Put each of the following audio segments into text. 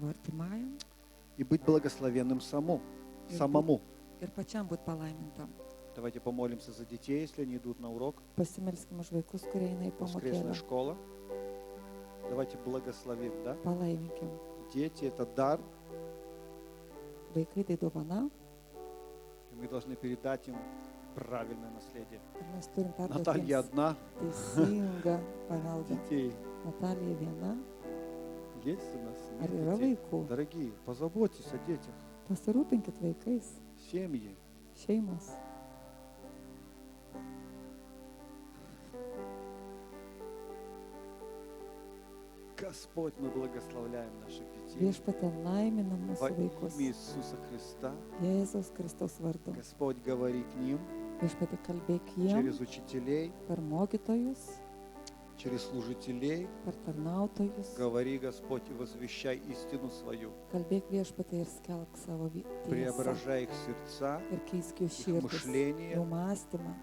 savo artimajam и быть благословенным Ir самому. ir pačiam būti palaimintam. Давайте помолимся за детей, если они идут на урок. Pasimelskime už vaikus, kurie eina į Воскресная pamokėlę. школа. Давайте благословим, да? Palaiminkim. Дети — это дар, Vaikai tai dovana и мы должны передать им правильное наследие. ir mes turim perduoti Наталья jiems одна, teisingą paveldą. детей Natalija viena. есть у нас? Ar Нет yra детей? vaikų? Дорогие, позаботьтесь о детях, Pasirūpinkit vaikais, семьи. šeimos. Господь, мы благословляем наших детей. Viešpatie laiminam Во mūsų vaikus. имя Иисуса Христа. Jėzaus Kristaus vardu. Господь, говори к ним Viešpatie kalbėk jiem через учителей, per mokytojus, через служителей. per tarnautojus. Говори, Господь, и возвещай истину свою. Kalbėk viešpatie ir skelbk savo tiesą. Преображай их сердца, Ir keisk jų их širdis, мышление, jų mąstymą,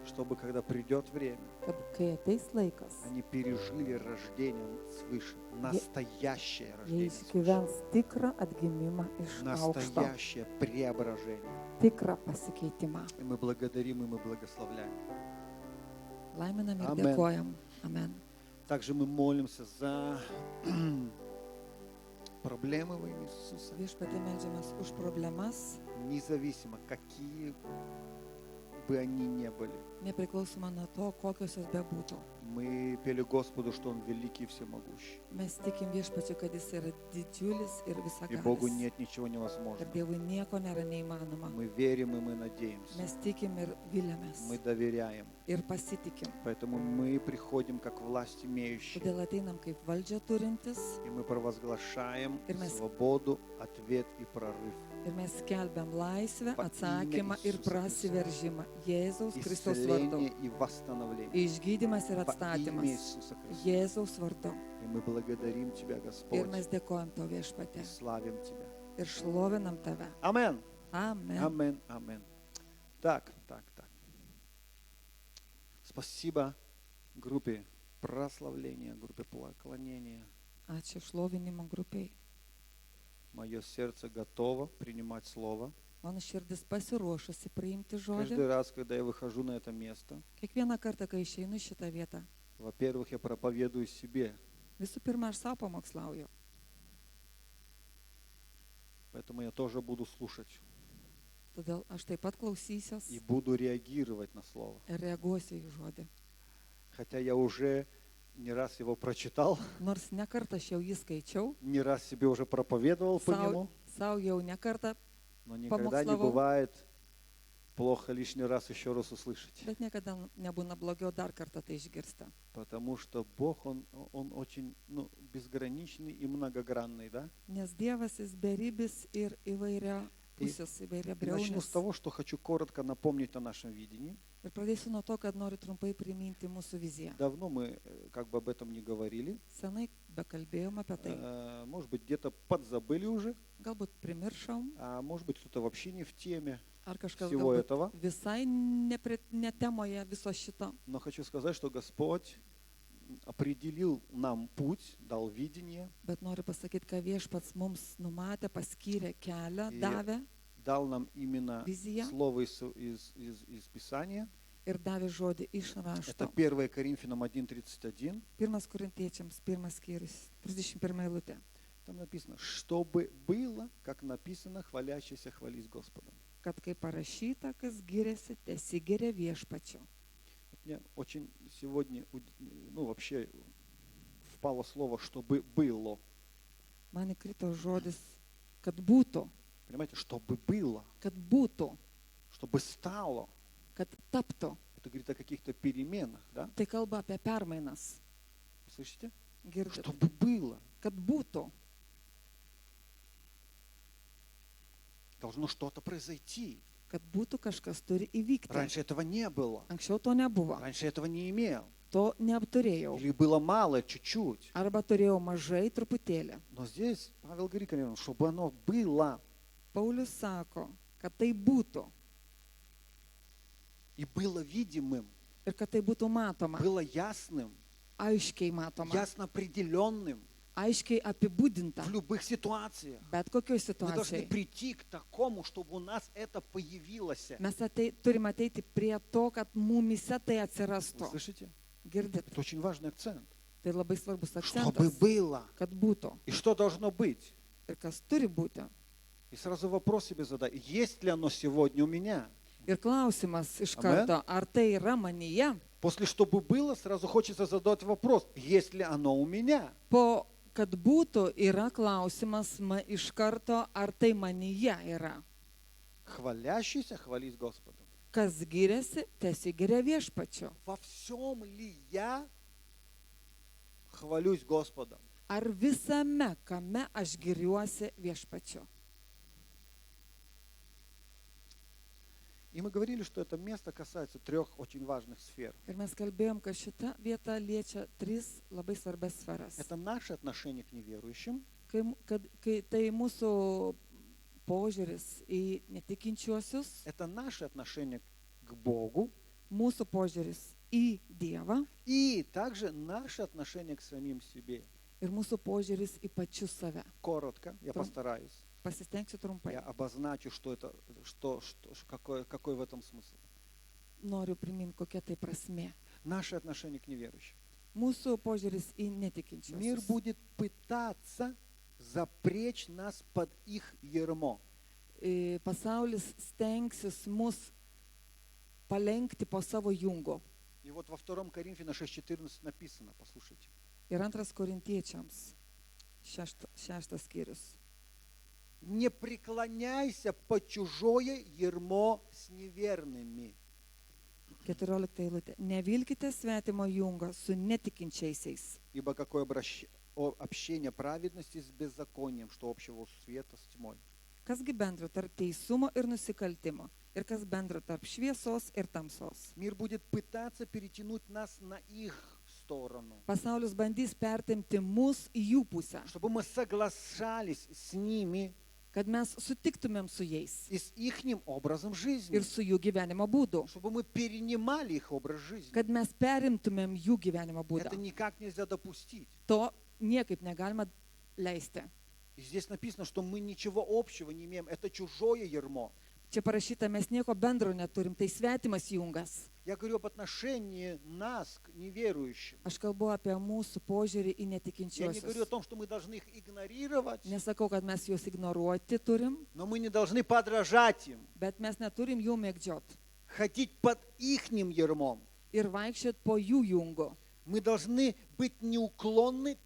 чтобы, когда придет время, kad kai ateis laikas, они пережили рождение свыше. Настоящее jie рождение свыше. išgyvens tikrą atgimimą iš aukšto, Настоящее преображение. tikrą pasikeitimą. И мы благодарим, и мы благословляем. Laiminam ir Amen. dėkojam. Amen. Также мы молимся за проблемы во имя Иисуса. Viešpatie meldžiamės už problemas, Независимо, какие бы они ни были. nepriklausomai nuo to, kokios jos bebūtų. Мы пели Господу, что Он великий и всемогущий. Mes tikim viešpačiu, kad jis yra didžiulis ir И Богу visagalis. нет ничего Ir невозможного. Dievui nieko nėra neįmanoma. Мы верим и мы надеемся. Mes tikim ir viliamės. Мы доверяем. Ir pasitikim. Поэтому мы приходим как власть имеющие. Todėl ateinam kaip valdžia turintis И мы провозглашаем Ir mes- свободу, ответ и прорыв. ir mes skelbiam laisvę, Va atsakymą ime ir Isuso prasiveržimą Jėzaus Kristaus vardu. Исцеление и восстановление. Išgydymas ir Во имя atstatymas Иисуса Христа. Jėzaus vardu. И мы благодарим Тебя, Ir Господь, mes dėkojam tau и viešpatė. славим Тебя. Ir šlovinam tave. Амен. Amen. Амен. Амен. Так. Спасибо группе прославления, группе поклонения. Ačiū šlovinimo grupiai. Мое сердце готово принимать Слово. Mano širdis pasiruošusi priimti Каждый žodį. раз, когда я выхожу на это место, Kiekvieną kartą, kai išeinu į šitą vietą, во-первых, я проповедую себе, visų pirma, aš savo pamokslauju. поэтому я тоже буду слушать Todėl aš taip pat klausysiuos и буду реагировать на Слово. ir reaguosiu į žodį. Хотя я уже не раз его прочитал, Nors ne kartą aš jau jį skaičiau, не раз себе уже проповедовал по нему, savo jau ne kartą, но никогда не помысловал. бывает плохо лишний раз еще раз услышать. bet niekada nebūna blogiau dar kartą tai išgirsti. Потому что Бог, Он очень безграничный и многогранный, да? Nes Dievas jis beribis ir įvairia pusės, įvairia И начну с briaunis. того, что хочу коротко напомнить о нашем видении. Ir pradėsiu nuo to, kad noriu trumpai priminti mūsų viziją. Давно мы как бы об этом не говорили. Senai bekalbėjom apie tai. Может быть, где-то подзабыли уже, Galbūt primiršom, а может быть, кто-то вообще не в теме ar kažkas всего galbūt этого. visai ne temoje viso šito. Но хочу сказать, что Господь определил нам путь, дал видение, Bet noriu pasakyti, kad viešpats mums numatė, paskyrė kelią, Ir- davė дал нам именно Визия. слово из Писания. ir davė žodį iš Это rašto. 1 Коринфянам 1:31. 1 Korintiečiams, 1 skyrius, 31 eilutė. Там написано, чтобы было, как написано, хвалящийся хвались Господом. Kad kaip parašyta, kas giriasi, tesigiria viešpačiu. Мне очень сегодня, вообще впало слово, чтобы было. Man įkrito žodis, kad būtų, Понимаете, чтобы было, kad būtų, чтобы стало. kad taptų. Это говорит о каких-то переменах, да? Tai kalba apie permainas. Слышите? Girdite, Чтобы было. kad būtų. Должно что-то произойти. Kad būtų kažkas turi įvykti. Раньше этого не было. Anksčiau to nebuvo. Раньше этого не имел. To neapturėjau. Или было мало, чуть-чуть. Arba turėjau mažai truputėlį. Но здесь Павел говорит, конечно, чтобы оно было. Paulius sako, kad tai būtų. И было видимым, Ir kad tai būtų matoma. было ясным, Aiškiai matoma. ясно определенным. aiškiai apibūdinta, в любых ситуациях. bet kokioj Мы должны situacijai. прийти к такому, чтобы у нас это появилось. Mes turime ateiti prie to, kad mumise tai Вы atsirastų. слышите? Girdit? Это очень важный акцент. Tai labai svarbus Чтобы akcentas, было. kad būtų И что должно быть? ir kas turi būti. И сразу вопрос себе задай. Есть ли оно сегодня у меня? Ir klausimas iš Amen. karto, ar tai yra manyje? После чтобы было, сразу хочется задать вопрос. Есть ли оно у меня? Po, kad būtų, yra klausimas iš karto, ar tai manyje yra. Хвалящийся, хвались Господом. Kas giriasi, tesigiria viešpačiu. Во всем ли я хвалюсь Господом? Ar visame, kame aš giriuosi viešpačiu? И мы говорили, что это место касается 3 очень важных сфер. Ir mes kalbėjom, kad šita vieta liečia 3 labai svarbias sferas. Это наше отношение к неверующим, Kai tai mūsų požiūris į netikinčiuosius, это наше отношение к Богу, mūsų požiūris į Dievą и также наше отношение к самим себе. ir mūsų požiūris į pačius save. Коротко, я постараюсь. Pasistengsiu trumpai. Я обозначу, какой в этом смысл. Noriu priminti, kokia tai prasmė. Наше отношение к неверующим. Mūsų požiūris į Мир netikinčiuosius. будет пытаться запречь нас под их ярмо. Pasaulis stengsis mus palenkti po savo jungo. И вот во 2 Коринфянам 6:14 написано, послушайте. Ir 2 Korintiečiams, 6 skyrius. Не преклоняйся под чужое ярмо с неверными. 14 eilutė. Nevilkite svetimo jungo su netikinčiaisiais. Ибо какое общение праведности с беззаконием, что общего у света с тьмой. Kasgi bendro tarp teisumo ir nusikaltimo? Ir kas bendro tarp šviesos ir tamsos? Мир будет пытаться перетянуть нас на их сторону, Pasaulis bandys pertemti mus į jų pusę, чтобы мы соглашались с ними kad mes sutiktumėm su jais и с ихним образом жизни, ir su jų gyvenimo būdu, чтобы мы перенимали их образ жизни. kad mes perimtumėm jų gyvenimo būdą. Это никак нельзя допустить. To niekaip negalima leisti. И здесь написано, что мы ничего общего не имеем. Это чужое ярмо. Čia parašyta, mes nieko bendro neturim, tai svetimas jungas. Я говорю об отношении нас к неверующим. Aš kalbu apie mūsų požiūrį į Я не говорю о netikinčiuosius. том, что мы должны их игнорировать, Nesakau, kad mes juos ignoruoti turim, но мы не должны подражать им, bet mes neturim jų mėgdžiot ходить под ихним ярмом. ir vaikščiot po jų jungo. Мы должны быть неуклонны,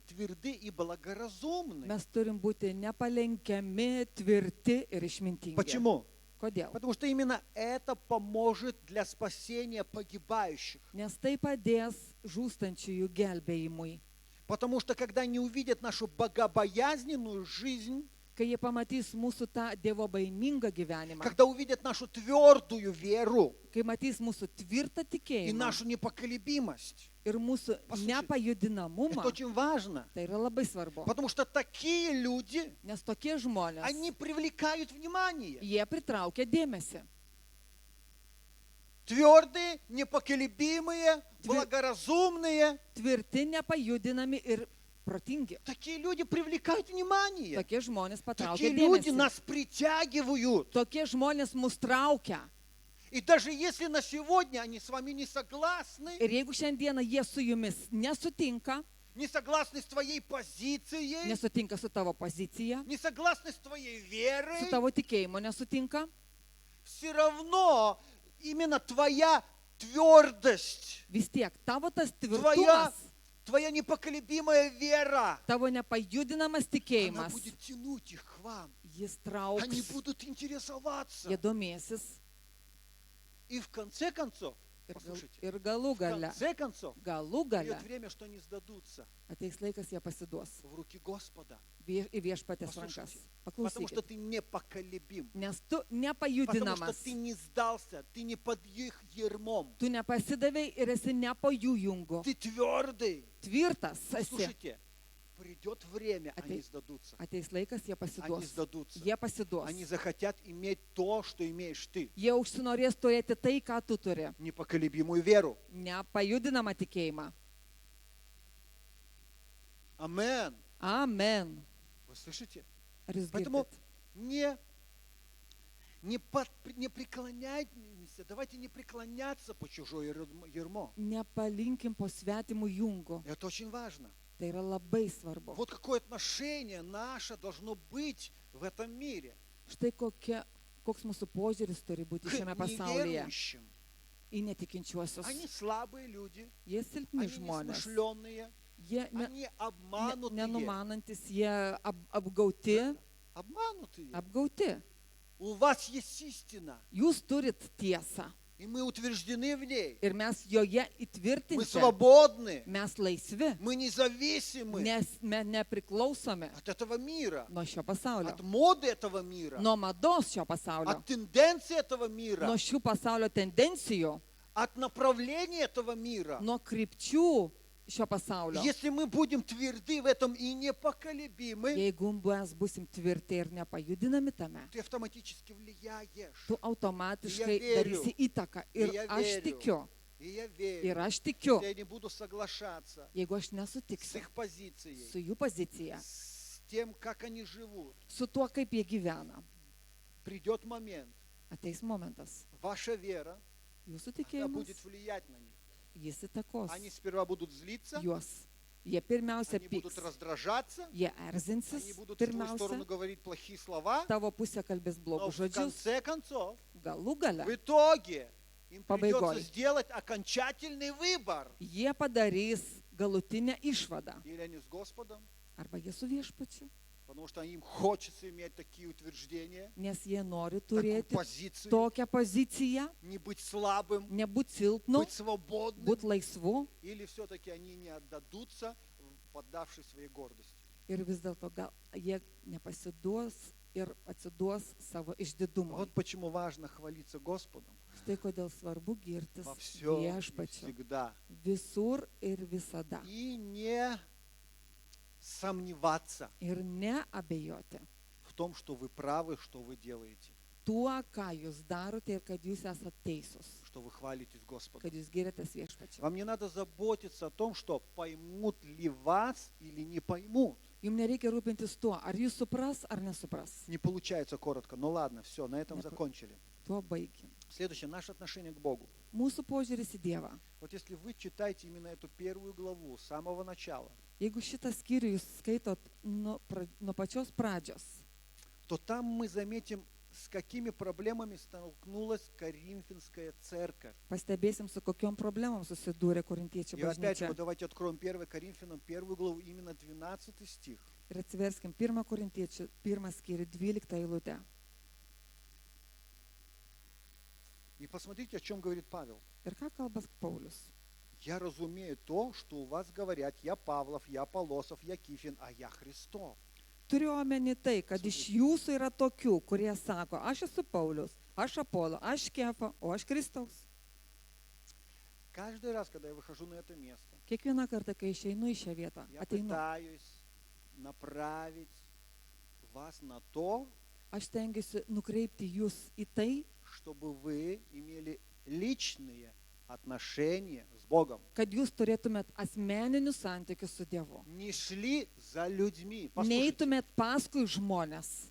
тверды и благоразумны. Mes turim būti nepalenkiami, tvirti ir išmintingi. Почему? Kodėl? Потому что именно это поможет для спасения погибающих. Nes tai padės žūstančiųjų gelbėjimui. Потому что когда они увидят нашу богобоязненную жизнь, Kai jie pamatys mūsų tą dievobaimingą gyvenimą, когда увидят нашу твердую веру kai matys mūsų tvirtą и tikėjimą нашу непоколебимость, ir mūsų Послушайте, nepajudinamumą, это очень важно. tai yra labai svarbu. Потому что такие люди, Nes tokie žmonės, они привлекают внимание. jie pritraukia dėmesį. Твердые, непоколебимые, благоразумные. Tvirti, nepajudinami ir protingi. Такие люди привлекают внимание. Tokie žmonės patraukia Такие люди dėmesį. нас притягивают. Tokie žmonės mus traukia. И даже если на сегодня они с вами не согласны, Ir jeigu šiandieną jie su jumis nesutinka, не согласны с твоей позицией, nesutinka su tavo pozicija, не согласны с твоей верой, su tavo tikėjimu nesutinka, все равно именно твоя твердость, vis tiek tavo tas твоя, tvirtumas, твоя непоколебимая вера, tavo nepajudinamas она tikėjimas, будет тянуть их к вам. jis Они trauks, будут интересоваться. jie domėsis И в конце концов, ir, послушайте, ir galų в gale, конце концов, galų gale придет время, что они сдадутся ateis laikas, jie pasiduos в руки Господа. į viešpatės rankas. Потому что Paklausykit, ты непоколебим. nes tu Потому что nepajudinamas, ты не сдался, ты не под их ермом. tu nepasidavei ir esi ne po jų jungo. Ты твердый. Tvirtas esi. Слушайте, придет время, они сдадутся. Ateis laikas, jie Они pasiduos. сдадутся. Jie pasiduos. Они захотят иметь то, что имеешь ты. Jie užsinorės turėti tai, ką tu turi. Непоколебимую веру. Nepajudinamą tikėjimą. Амен. Amen. Вы слышите? Ar jūs Поэтому girdit? не преклоняйтесь, давайте не преклоняться по чужой ермо. Nepalinkim po svetimų jungų. Это очень важно. Tai yra labai svarbu. Вот какое отношение наше должно быть в этом мире Štai koks mūsų požiūris turi būti к šiame pasaulyje неверующим. į netikinčiuosius. Они слабые люди, Jie silpni они žmonės. несмышленные, Jie они обманутые. nenumanantis, jie apgauti. Обманутые. У вас есть истина, Jūs turit tiesą и мы утверждены в ней. ir mes joje Мы įtvirtinti. свободны, Mes laisvi, мы независимы nes mes nepriklausomi от этого мира, nuo šio pasaulio, от моды этого мира, nuo mados šio pasaulio, от тенденций этого мира, nuo šių pasaulio tendencijų, от направления этого мира. nuo krypčių šio pasaulio. Если мы будем тверды в этом и непоколебимы, Jeigu mes busim tvirti ir nepajudinami tame, ты автоматически влияешь. tu automatiškai Я верю. darysi įtaką. Ir Я aš верю. tikiu, И я верю, ir aš tikiu, я не буду соглашаться jeigu aš с nesutiksiu их позицией, su jų pozicija, с тем, как они живут. su tuo, kaip jie gyvena, Придет момент, ateis momentas, ваша вера jūsų она tikėjimas, будет влиять на них. jis įtakos Они сперва будут злиться, juos. Jie pirmiausia они будут pyks, раздражаться, jie они erzinsis будут в твою сторону pirmiausia, говорить плохие слова, tavo pusė kalbės но blogus в žodžius, конце концов, galų gale в итоге им Pabaigoj. придется сделать окончательный выбор. jie padarys galutinę išvadą. Или они с Господом, Arba jie su viešpačiu, потому что им хочется иметь такие утверждения, nes jie nori такую turėti позицию, tokią poziciją, не быть слабым, nebūti silpnu, быть свободным, būti laisvu или все-таки они не отдадутся, поддавшись своей гордости. ir vis dėlto gal jie nepasiduos ir atsiduos savo išdidumui. Вот почему важно хвалиться Господом Štai kodėl svarbu girtis во всем и viešpačiu всегда. visur ir visada. И не сомневаться Ir neabejoti в том, что вы правы, что вы делаете, tuo, ką jūs darote ir kad jūs esate teisūs, что вы хвалитесь Господом. kad jūs giritės viešpačiu. Вам не надо заботиться о том, что поймут ли вас или не поймут. Jums nereikia rūpintis tuo, ar jūs supras ar nesupras. Не получается коротко. Ну ладно, все, на этом закончили. Tuo baigim. Следующее, наше отношение к Богу. Mūsų požiūris į Dievą. Вот если вы читаете именно эту первую главу с самого начала, Jeigu šitą skyrių jūs skaitot nuo pačios pradžios, то там мы заметим, с какими проблемами столкнулась Коринфянская церковь. pastebėsim, su kokiom problemom susidūrė korintiečių И опять bažnyčia. вот давайте откроем 1 Коринфянам, первую главу, именно 12 стих. Ir atsiverskim 1 korintiečių 1 skyrių 12 eilutę. И посмотрите, о чем говорит Павел. Ir ką kalbas Paulius? Я разумею то, что у вас говорят, я Павлов, я Полосов, я Кифин, а я Христов. Turiu omeny tai, kad iš jūsų yra tokių, kurie sako, aš esu Paulius, aš Apolo, aš Kefa, o aš Kristaus. Каждый раз, когда я выхожу на это место, Kiekvieną kartą, kai išeinu į šią vietą, я ateinu, пытаюсь направить вас на то, aš tengiuosi nukreipti jūs į tai, чтобы вы имели личные отношения с Богом. kad jūs turėtumėt asmeninius santykius su Dievu. Не шли за людьми. Послушайте. Neitumėt paskui žmonės.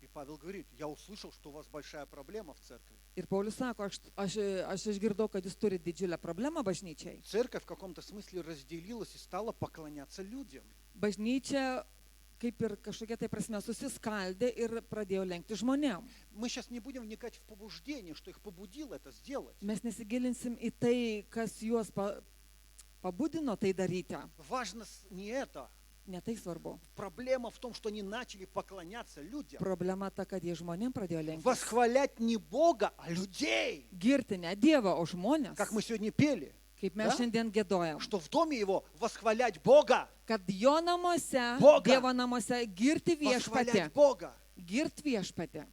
И Павел говорит, я услышал, что у вас большая проблема в церкви. Ir Paulius sako, aš išgirdau, kad jūs turite didžiulę problemą bažnyčiai. Церковь в каком-то смысле разделилась и стала поклоняться людям. Bažnyčia kaip ir kažkokia tai prasme susiskaldė ir pradėjo lenkti žmonėm. Мы сейчас не будем вникать в побуждение, что их побудило это сделать. Mes nesigilinsim į tai, kas juos pabudino tai daryti. Важно не это. Ne tai svarbu. Проблема в том, что они начали поклоняться людям. Problema ta, kad jie žmonėm pradėjo lenkti. Восхвалять не Бога, а людей. Girti ne Dievą, o žmonės. Как мы сегодня пели. Kaip mes šiandien gėdojam. Что в доме его восхвалять Бога. Kad jo namuose, Boga. Dievo namuose girti viešpatį. Восхвалять Бога. Girti viešpatį.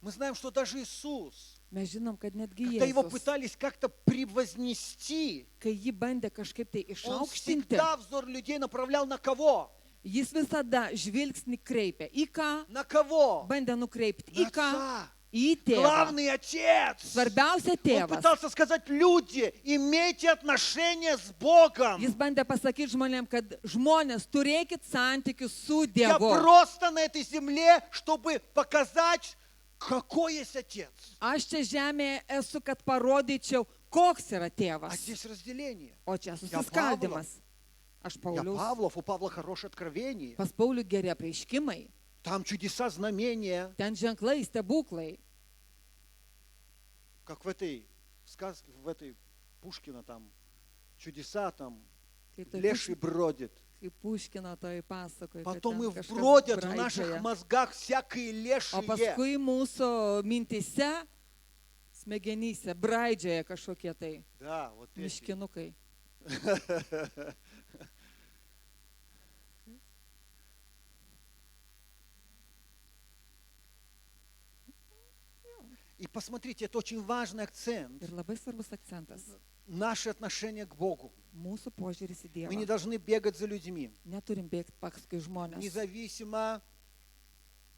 Мы знаем, что даже Иисус, Mes žinom, kad netgi когда его Jėzus, пытались как-то превознести, kai jį bandė kažkaip tai он išaukštinti, всегда взор людей направлял на кого? jis visada žvilgsnį kreipia. Į ką? На кого? Bandė nukreipti. На Į ką? Отца. į tėvą. Главный отец. Svarbiausia Он tėvas. пытался сказать: люди, имейте отношения с Богом. Jis bandė pasakyti žmonėms, kad žmonės turėkit santykius su Я Dievu. просто на этой земле, чтобы показать, какой есть отец. Aš čia žemėje esu, kad parodyčiau, koks yra А tėvas. здесь разделение. O čia susiskaldimas. Aš Я Paulius. Павлов, у Павла хорошее откровение. Pas Paulių geri apreiškimai. Там чудеса, знамения, Ten ženklai, stebuklai. как в этой сказке, в этой Пушкина там, чудеса там, Kaip toj леший бродит. Kaip Puškino toj pasakoje. Потом и бродят в наших мозгах всякие O лешие. paskui mūsų mintise, smegenyse, braidžioje kažkokie tai Да, вот эти. miškinukai. И посмотрите, это очень важный акцент. Ir labai svarbus akcentas. Наше отношение к Богу. Mūsų požiūris į Мы не Dievą. должны бегать за людьми. Neturim bėgti paskui žmonės. Независимо,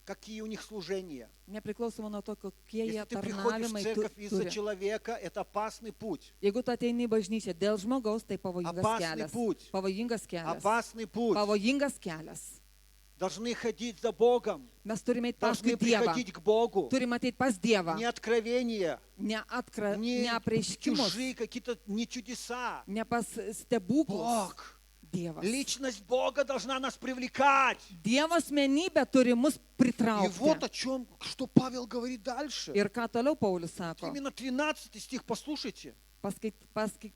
какие у них служения. Nepriklausomai nuo to, kokie jie Если ты приходишь в tarnavimai церковь из-за turi. человека, это опасный путь. Jeigu tu ateini į bažnyčią dėl žmogaus, tai pavojingas Опасный kelias. путь. Pavojingas kelias. Опасный путь. Pavojingas kelias. Должны ходить за Богом. Mes turime eiti paskui Должны Dievą. приходить к Богу. Turime ateiti pas Dievą. Не откровения, Ne не apreiškimus, чужие какие-то, не чудеса. ne pas stebuklus. Бог. Dievas. Личность Бога должна нас привлекать. Dievo asmenybė turi mus И вот pritraukti. о чем, что Павел говорит дальше. Ir ką toliau Paulius sako? Именно 13 стих, послушайте.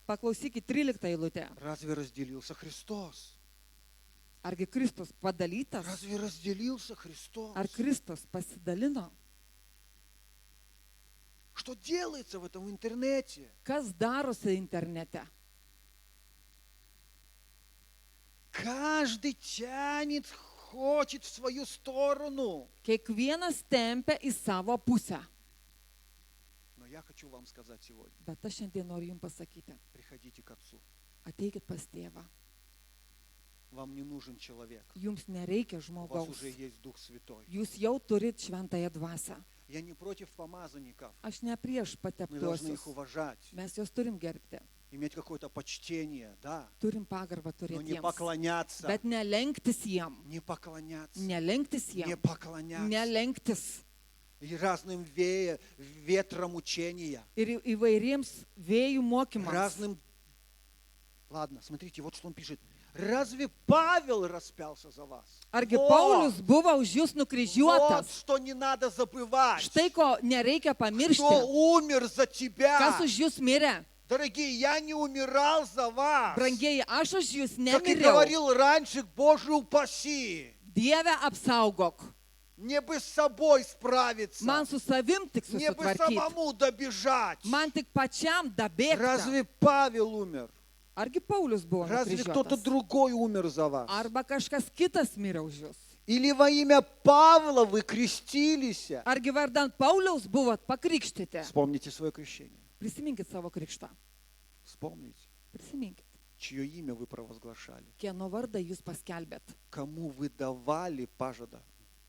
Paklausykit 13 eilutę. Разве разделился Христос? Argi Kristus padalytas? Разве разделился Христос? Ar Kristus pasidalino? Что делается в этом интернете? Kas darosi internete? Каждый тянет, хочет в свою сторону. Kiekvienas tempia į savo pusę. Но я хочу вам сказать сегодня, Bet aš šiandien noriu jums pasakyti. приходите к Отцу. Ateikit pas tėvą. Вам не нужен человек. Jums nereikia У вас žmogaus. уже есть Дух Святой. Jūs jau turit šventąją dvasią. Я не против помазанников. Aš ne prieš Мы должны pateptuosius. их уважать, Mes juos turim gerbti. иметь какое-то почтение, да, Turim pagarbą но turėti не jiems. поклоняться. Bet nelenktis jiem. Не поклоняться. Nelenktis Не jiem. поклоняться. Nelenktis. И разным ветрам учения. Ir įvairiems vėjų mokymams. Разным... Ладно, смотрите, вот что он пишет. Разве Павел распялся за вас? Argi Вот, Paulius buvo už jūs вот nukryžiuotas? что не надо забывать. Štai ko nereikia Кто pamiršti. умер за тебя. Kas už jūs mirė? Дорогие, я не умирал за вас. Brangieji, aš už jūs Как и nemiriau. говорил раньше, Боже упаси. Dieve apsaugok. Мне бы с собой справиться. Man su savim tik Мне бы susitvarkyti. самому добежать. Man tik pačiam dabėgti. Разве Павел умер? Argi Paulius buvo Разве кто-то nukryžiuotas? другой умер за вас? Arba kažkas kitas mirė už jūs? Или во имя Павла вы крестились? Argi vardant Pauliaus buvot pakrikštyti? Вспомните свое крещение. Prisiminkit savo krikštą. Вспомните, Prisiminkit. чье имя вы провозглашали. Kieno vardą jūs paskelbėt? Кому вы давали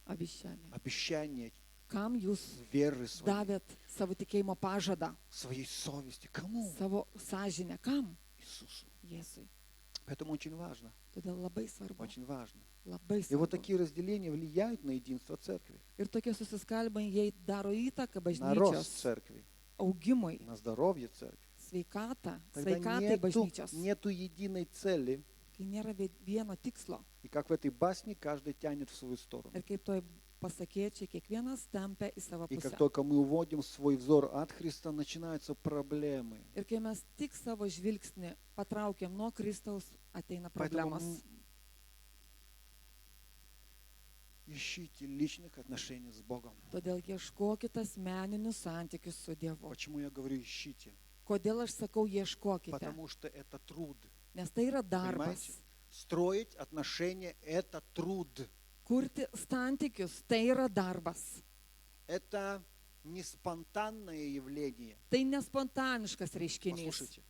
Aviščianė. обещание Kam jūs веры своей, davėt savo tikėjimo pažadą? своей совести? Кому? Savo sąžinę? Kam? Иисусу. Jėzui. Поэтому очень важно, Todėl labai svarbu. очень важно. Labai И вот svarbu. такие разделения влияют на единство церкви, Ir tokie susiskalbimai, jie daro įtaką на рост bažnyčios церкви, augimui, на здоровье церкви. sveikatai Когда bažnyčios. нету единой цели, Kai nėra vieno tikslo. и как в этой басне каждый тянет в свою сторону. Ir kaip toj pasakėčiai, kiekvienas tempia į savo И как pusę. только мы уводим свой взор от Христа, начинаются проблемы. Ir kai mes tik savo žvilgsnį patraukiam nuo Kristaus, ateina Поэтому problemos. ищите личных отношений с Богом. Todėl ieškokite asmeninius santykius su Dievu. Почему я говорю ищите? Kodėl aš sakau ieškokite? Потому что это труд. Nes tai yra darbas. Понимаете? Строить отношения – это труд. Kurti santykius tai yra darbas. Это не спонтанное явление. Tai nespontaniškas reiškinys. Послушайте.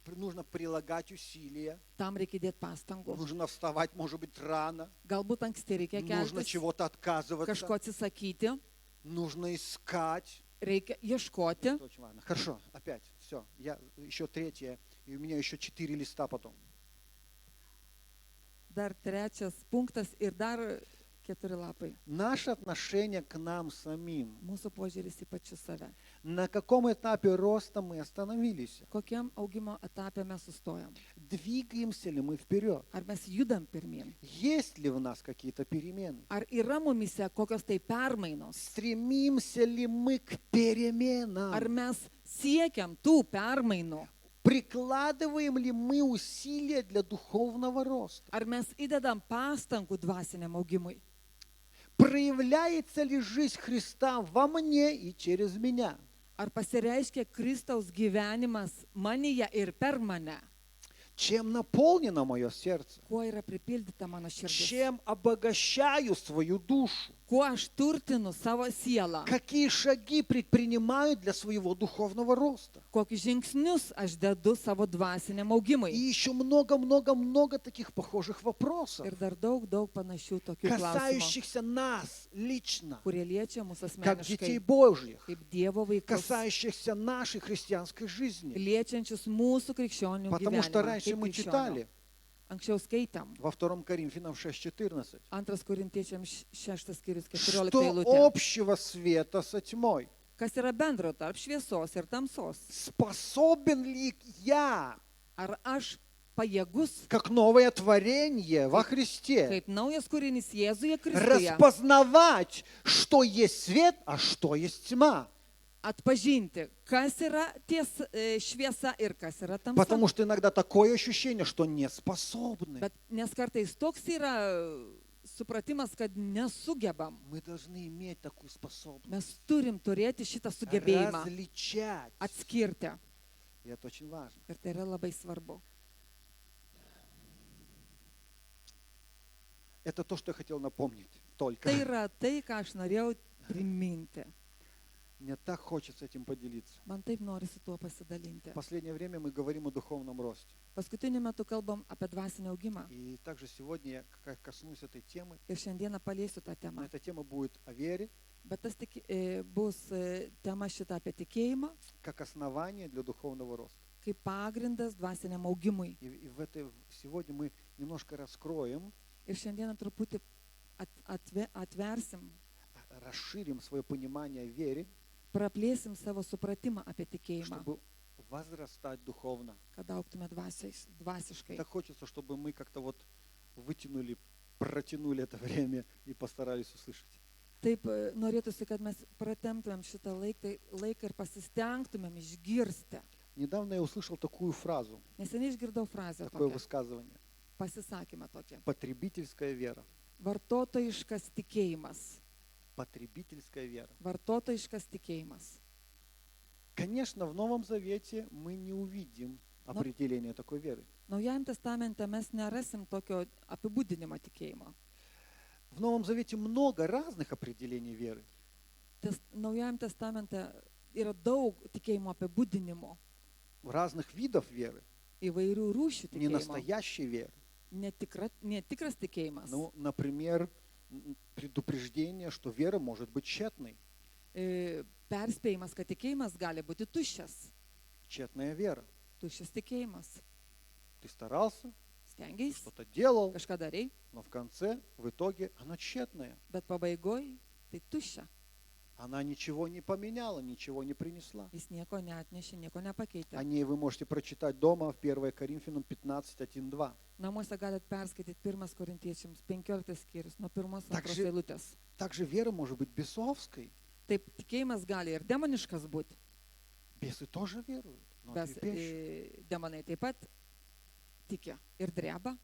Нужно прилагать усилия. Tam reikia dėti pastangų. Нужно вставать, может быть, рано. Galbūt anksti reikia Нужно keltis, чего-то отказываться. kažko atsisakyti. нужно искать. reikia ieškoti. Это очень важно. Хорошо, опять, все. Я еще третье, и у меня еще 4 листа потом. Dar trečias punktas ir dar 4 lapai. Наше отношение к нам самим. Mūsų požiūris į pačius save. На каком этапе роста мы остановились? Kokiam augimo etape mes sustojam? Двигаемся ли мы вперед? Ar mes judam pirmin? Есть ли в нас какие-то перемены? Ar yra mumise kokios tai permainos? Стремимся ли мы к переменам? Ar mes siekiam tų permainų? Прикладываем ли мы усилия для духовного роста? Ar mes įdedam pastangų dvasiniam augimui? Проявляется ли жизнь Христа во мне и через меня? Ar pasireiškia Kristaus gyvenimas manyje ir per mane? Чем наполнено мое сердце? Kuo yra pripildyta mano širdis? Чем обогащаю свою душу? Kuo aš turtinu savo sielą? Какие шаги предпринимаю для своего духовного роста? Kokius žingsnius aš dedu savo dvasiniam augimui? И еще много-много-много таких похожих вопросов, Ir dar daug panašių tokių klausimų, касающихся нас лично, kurie liečia mūsų как детей asmeniškai, Божьих, kaip Dievo vaikus, касающихся нашей христианской жизни. liečiančius mūsų krikščionių Потому что gyvenimą. раньше kaip мы krikščionių. читали Anksčiau skaitėm во 2 Коринфянам 6:14, 2 Korintiečiams 6 skyrius 14 что eilutė. общего света со тьмой? Kas yra bendro tarp šviesos ir tamsos? Способен ли я, Ar aš pajėgus, как новое творение во Христе, kaip naujas kūrinys Jėzuje Kristuje, распознавать, что есть свет, а что есть тьма? atpažinti, kas yra šviesa ir kas yra tamsa? Потому что иногда такое ощущение, что не способны. Bet nes kartais toks yra supratimas, kad nesugebam. Мы должны иметь такую способность. Mes turim turėti šitą sugebėjimą Различать. atskirti. И это очень важно. Ir tai yra labai svarbu. Это то, что я хотел напомнить. Только. Tai yra tai, ką aš norėjau priminti. Мне так хочется этим поделиться. Man taip norisi tuo pasidalinti. В последнее время мы говорим о духовном росте. Paskutiniu metu kalbam apie dvasinį augimą. И также сегодня я коснусь этой темы. Ir šiandieną paliesiu tą Но temą. эта тема будет о вере, Bet tas bus tema šita apie tikėjimą, как основание для духовного роста. kaip pagrindas dvasiniam augimui. И сегодня мы немножко раскроем, Ir šiandieną truputį atversim, расширим свое понимание о вере, praplėsim savo supratimą apie tikėjimą, чтобы возрастать духовно. kad augtume dvasiškai. Так хочется, чтобы мы как-то вот вытянули, протянули это время и постарались услышать. Taip norėtųsi, kad mes pratemptumėm šitą laiką ir pasistengtumėm išgirsti. Недавно я услышал такую фразу, Neseniai išgirdau frazę такое tokią, высказывание. pasisakymą tokią. Потребительская вера. Vartotojiškas tikėjimas. Потребительская вера. Vartotojiškas tikėjimas. Конечно, в Новом Завете мы не увидим определения такой веры. Naujajame testamente mes nerasim tokio apibūdinimo tikėjimo. В Новом Завете много разных определений веры. Naujajame testamente yra daug tikėjimo apibūdinimo, Разных видов веры. įvairių rūšių Не tikėjimo. настоящей веры. Netikras tikėjimas. Ну, например, предупреждение, что вера может быть тщетной. Perspėjimas, kad tikėjimas gali būti tuščias. Тщетная вера. Tuščias tikėjimas. Ты старался, Stengiais, что-то делал, kažką darai, но в конце, в итоге, она тщетная. bet pabaigoj tai tuščia. Она ничего не поменяла, ничего не принесла. Jis nieko neatnešė, nieko nepakeitė. О ней вы можете прочитать дома в 1 Коринфянам 15:1-2. Namuose galite perskaityti 1 Korintiečiams 15 skyrius, nuo 1-2 Takže- eilutės. Также вера может быть бесовской. Taip, tikėjimas gali ir demoniškas būti, Бесы тоже веруют, но bet трепещут. demonai taip pat tiki ir dreba.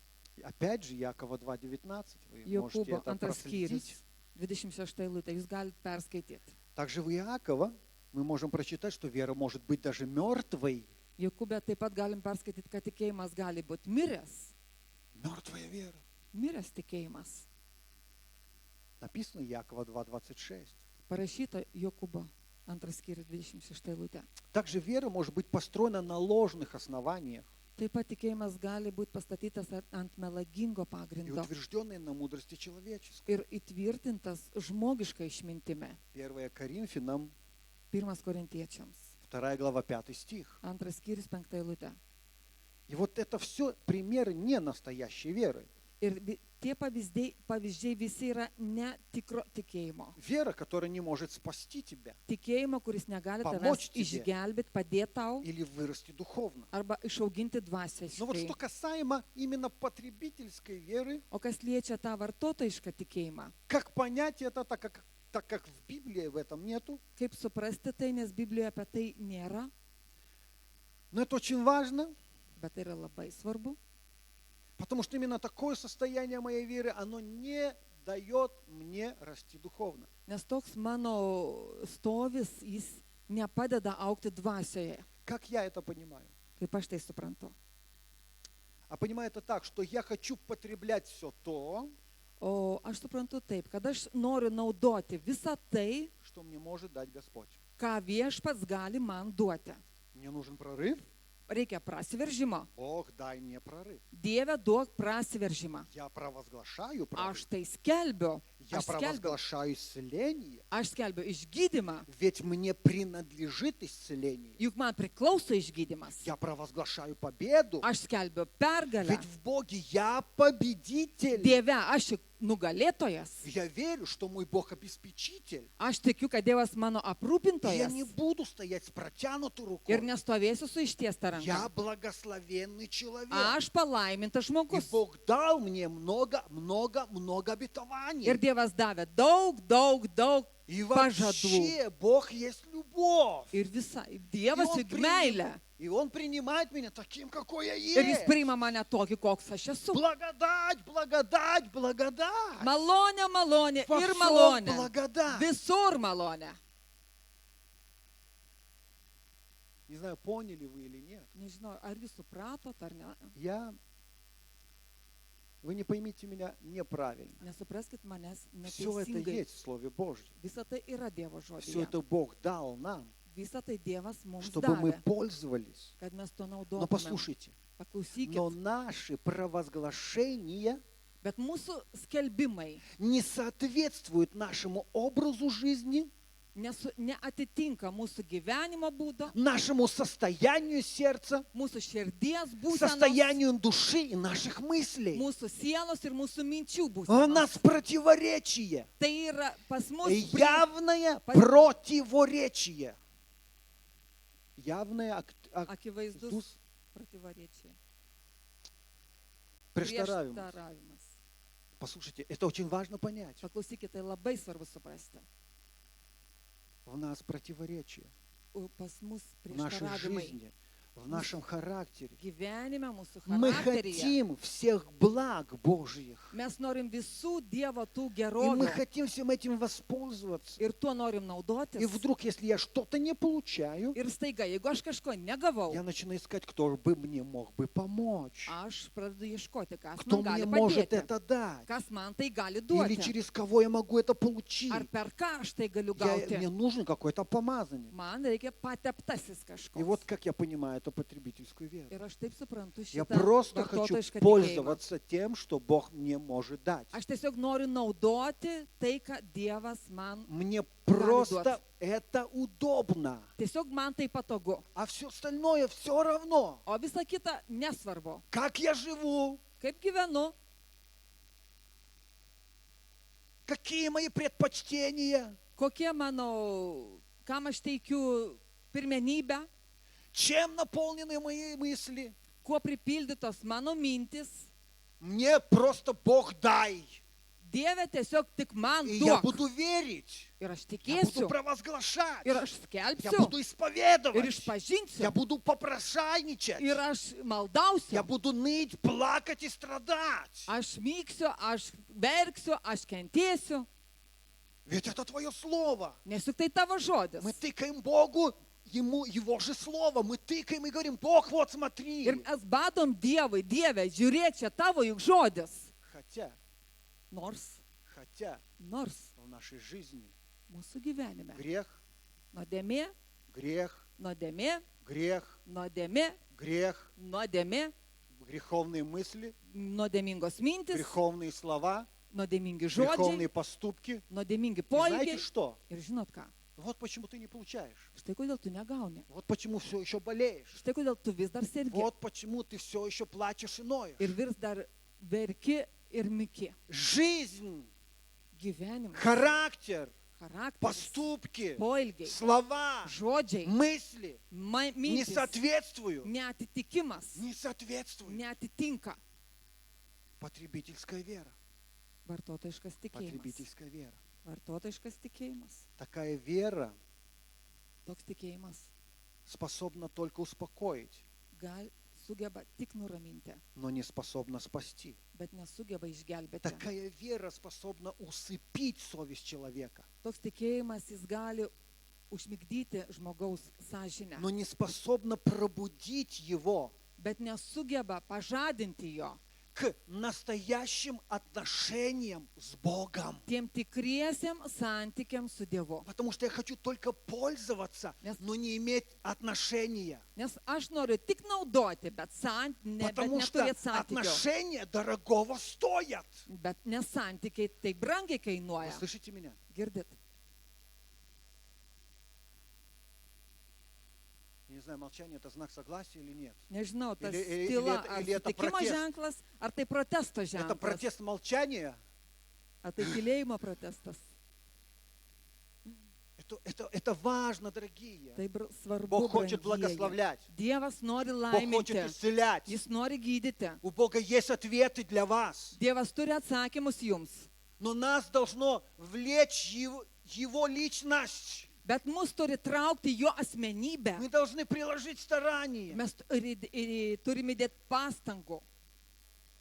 Опять же, Якова 2:19. Вы можете Jokūbo это 2 проследить. skyrius, 26 eilutė, jūs galite perskaityti. Также в Иакова мы можем прочитать, что вера может быть даже мертвой. Jokūbe taip pat galim perskaityti, kad tikėjimas gali būti miręs. Мертвая вера. Miręs tikėjimas. Написано Якова 2:26. Parašyta Jokūbo 2 skyrius 26 eilutė. Также вера может быть построена на ложных основаниях. Taip pat tikėjimas gali būti pastatytas ant melagingo и pagrindo утвержденный на мудрости человеческой. ir įtvirtintas žmogiška išmintimi. 1 Коринфянам, 1 Korintiečiams, 2 глава, 5 стих. 2 skyrius 5 eilutė. И вот это все примеры не настоящей веры. Ir tie pavyzdžiai visi yra netikro tikėjimo. Вера, которая не может спасти тебя Tikėjimo, kuris negali tavęs Помочь тебе. išgelbėti, padėti tau или вырасти духовно. arba išauginti Но вот dvasiškai. что касаемо именно потребительской веры, O kas liečia tą vartotojišką tikėjimą, как понять это, так как в Библии в этом нету, kaip suprasti tai, nes Biblijoje apie tai nėra, но это очень важно, bet tai yra labai svarbu, потому что именно такое состояние моей веры, оно не дает мне расти духовно. nes toks mano stovis, jis nepadeda aukti dvasioje, Как я это понимаю? kaip aš tai suprantu. А понимаю это так, что я хочу потреблять все то, O aš suprantu taip, kad aš noriu naudoti visą tai, что мне может дать Господь. ką viešpats gali man duoti. Мне нужен прорыв. Reikia prasiveržimo. Бог, дай мне прорыв. Dieve, duok prasiveržimą. Я провозглашаю прорыв. Aš tai skelbiu. Я Aš skelbiu. провозглашаю исцеление. Aš skelbiu išgydymą. Ведь мне принадлежит исцеление. Juk man priklauso išgydymas. Я провозглашаю победу. Aš skelbiu pergalę. Ведь в Боге я победитель. Dieve, aš juk nugalėtojas. Я верю, что мой Бог обеспечитель. Aš tikiu, kad Dievas mano И я aprūpintojas. не буду стоять с протянутой Ir рукой. nestovėsiu su ištiesta Я ranka. благословенный человек. Aš palaimintas И žmogus. Бог дал мне много обетований. Ir Dievas davė daug И pažadų. вообще Бог есть любовь. Ir Dievas juk meilė. И Он принимает меня таким, какой я Ir jis есть. priima mane tokį, koks aš esu. Благодать, благодать, благодать. Malonė, malonė Во ir всем malonė. благодать. Visur malonė. Не знаю, поняли вы или нет. Nežinau, ar jūs supratot ar ne. Вы не поймите меня неправильно. Nesupraskit manęs Все это neteisingai. есть в Слове Божьем. Visą tai yra Dievo Все žodžiuje. это Бог дал нам, Visą tai Dievas mums чтобы мы davė, пользовались. kad mes to Но naudotume. послушайте, но Paklausykit. наши провозглашения Bet mūsų skelbimai не соответствуют нашему образу жизни, neatitinka mūsų gyvenimo būdo, нашему состоянию сердца, mūsų širdies būsenos, состоянию души и наших мыслей. mūsų sielos ir mūsų minčių У būsenos. нас противоречие, Tai yra pas mus явное противоречие. Явное akivaizdus противоречие. Prieštaravimas. Prieštaravimas. Послушайте, это очень важно понять. Paklausykit, tai labai svarbu suprasti. В нас противоречие. Pas mus В нашей prieštaravimai. жизни, в нашем характере. Gyvenime mūsų Мы charakteryje. хотим всех благ Божьих. Mes norim visų Dievo tų И мы gerovių. хотим всем этим воспользоваться. Ir tuo norim naudotis. И вдруг, если я что-то не получаю, Ir staiga, jeigu aš kažko negavau, я начинаю искать, кто бы мне мог бы помочь. aš pradedu ieškoti, kas Кто man мне gali может padėti. это дать. Kas man tai gali Или duoti. через кого я могу это получить. Ar per ką aš tai galiu Мне gauti. нужен какой-то помазанник. Man reikia pateptasis И вот kažkoks. как я понимаю эту потребительскую веру. Ir aš taip suprantu Я šitą просто хочу vartotojišką tikėjimą. пользоваться тем, что Бог мне может дать. Aš tiesiog noriu naudoti tai, ką Dievas man. Мне просто это удобно. Tiesiog man tai patogu. А все остальное все равно. O visa kita nesvarbu. Как я живу, Kaip gyvenu, какие мои предпочтения, kokie mano, kam aš teikiu pirmenybę, чем наполнены мои мысли. kuo pripildytos mano mintis. Мне просто Бог дай. Dieve, tiesiog tik man И я duok. буду верить. Ir aš Я буду tikėsiu. провозглашать. Ir aš Я skelbsiu. буду Ir исповедовать. Я išpažinsiu. буду попрошайничать. Ir aš Я maldausiu. буду ныть, плакать и страдать. Aš myksiu, aš verksiu, aš kentėsiu. Ведь это Твое Слово. Nes juk tai tavo žodis. Мы тыкаем Богу, Его же Слово. Мы тыкаем и говорим, Бог, вот смотри. Ir mes badom Dievui, Dieve, žiūrėk, čia tavo juk žodis. Хотя Nors в нашей жизни mūsų gyvenime грех, nuodėmė, грех, nuodėmė, грех, nuodėmė грех, nuodėmė, греховные мысли, nuodėmingos mintis, греховные слова, nuodėmingi греховные žodžiai, поступки. nuodėmingi И знаете poelgiai. что? Ir žinot ką? Вот почему ты не получаешь. Štai kodėl tu negauni. Вот почему все еще болеешь. Štai kodėl tu vis dar sergi. Вот почему ты все еще плачешь и ноешь. Ir vis dar verki ir miki. Жизнь, Gyvenimas, характер, charakteris, поступки, poelgiai, слова, žodžiai, мысли не mintis, соответствуют. neatitikimas, Не соответствуют. neatitinka. Потребительская вера. Vartotojiškas tikėjimas. Потребительская вера. Vartotojiškas tikėjimas. Такая вера Toks tikėjimas способна только успокоить, sugeba tik nuraminti, но не способна спасти. bet nesugeba išgelbėti. Такая вера способна усыпить совесть человека, Toks tikėjimas jis gali užmigdyti žmogaus sąžinę, но не способна пробудить его bet nesugeba pažadinti jo к настоящим отношениям с Богом. tiem tikriesiem santykiam su Dievu. Потому что я хочу только пользоваться, но не иметь отношения. Nes aš noriu tik naudoti, bet Потому что neturėti santykių. отношения дорогого стоят. Bet nes santykiai taip brangiai Вы kainuoja. слышите меня? Girdit? Я не знаю, молчание это знак согласия или нет. Nežinau, tas Или tyla, это- ar или это sutikimo protest? ženklas, ar tai protesto Это ženklas, протест молчания. ar tai tylėjimo protestas. Это важно, дорогие. Tai svarbu. Бог хочет brangieji. благословлять. Dievas nori Бог хочет laiminti. исцелять. Jis nori gydyti. У Бога есть ответы для вас. Dievas turi atsakymus jums. Но нас должно влечь Его личность. Bet mus turi traukti jo asmenybę. Мы должны приложить старания. Mes turime dėti pastangų.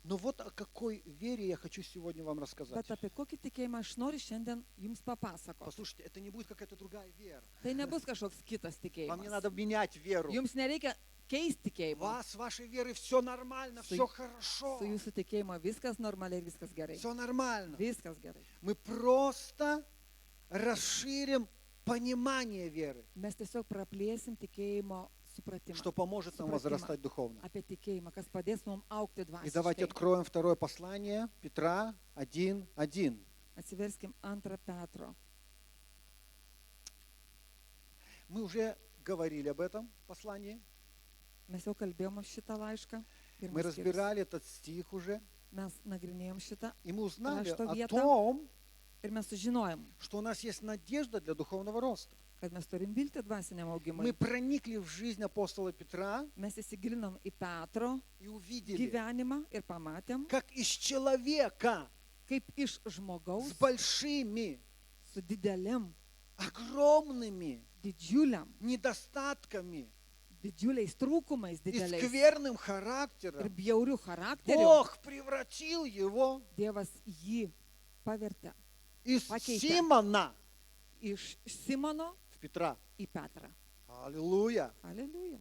Но вот о какой вере я хочу сегодня вам рассказать. Bet apie kokį tikėjimą aš noriu šiandien jums papasakoti. Послушайте, это не будет какая-то другая вера. Tai nebus kažkoks kitas Вам не tikėjimas. надо менять веру. Jums nereikia keisti tikėjimą. Вас, вашей веры все нормально, Su- все хорошо. Su jūsų tikėjimo viskas normaliai ir viskas gerai. Все нормально. Viskas gerai. Мы просто расширим понимание веры, Mes tiesiog praplėsim tikėjimo supratimą. что поможет нам Supratimą возрастать духовно. apie tikėjimą, kas padės mums aukti И давайте dvasiškai. откроем второе послание Петра 1:1. Atsiverskim 2 Petro. Мы уже говорили об этом послании. Mes jau kalbėjome šitą laišką. Мы Pirmas skyrius. разбирали этот стих уже. Mes nagrinėjom šitą И мы узнали Что о вето? том, ir mes sužinojom, что у нас есть надежда для духовного роста. kad mes turim viltį dvasiniam augimui. Мы проникли в жизнь апостола Петра Mes įsigilinom į Petro и увидели, gyvenimą ir pamatėm, как из человека kaip iš žmogaus с большими, su dideliam, огромными didžiuliam, недостатками didžiuliais trūkumais, и dideliais скверным ir характером bjaurių charakterių, Бог превратил его Dievas jį pavertė из Пакейте. Симона iš Simono в Петра. į Petrą. Аллилуйя. Aleliuja.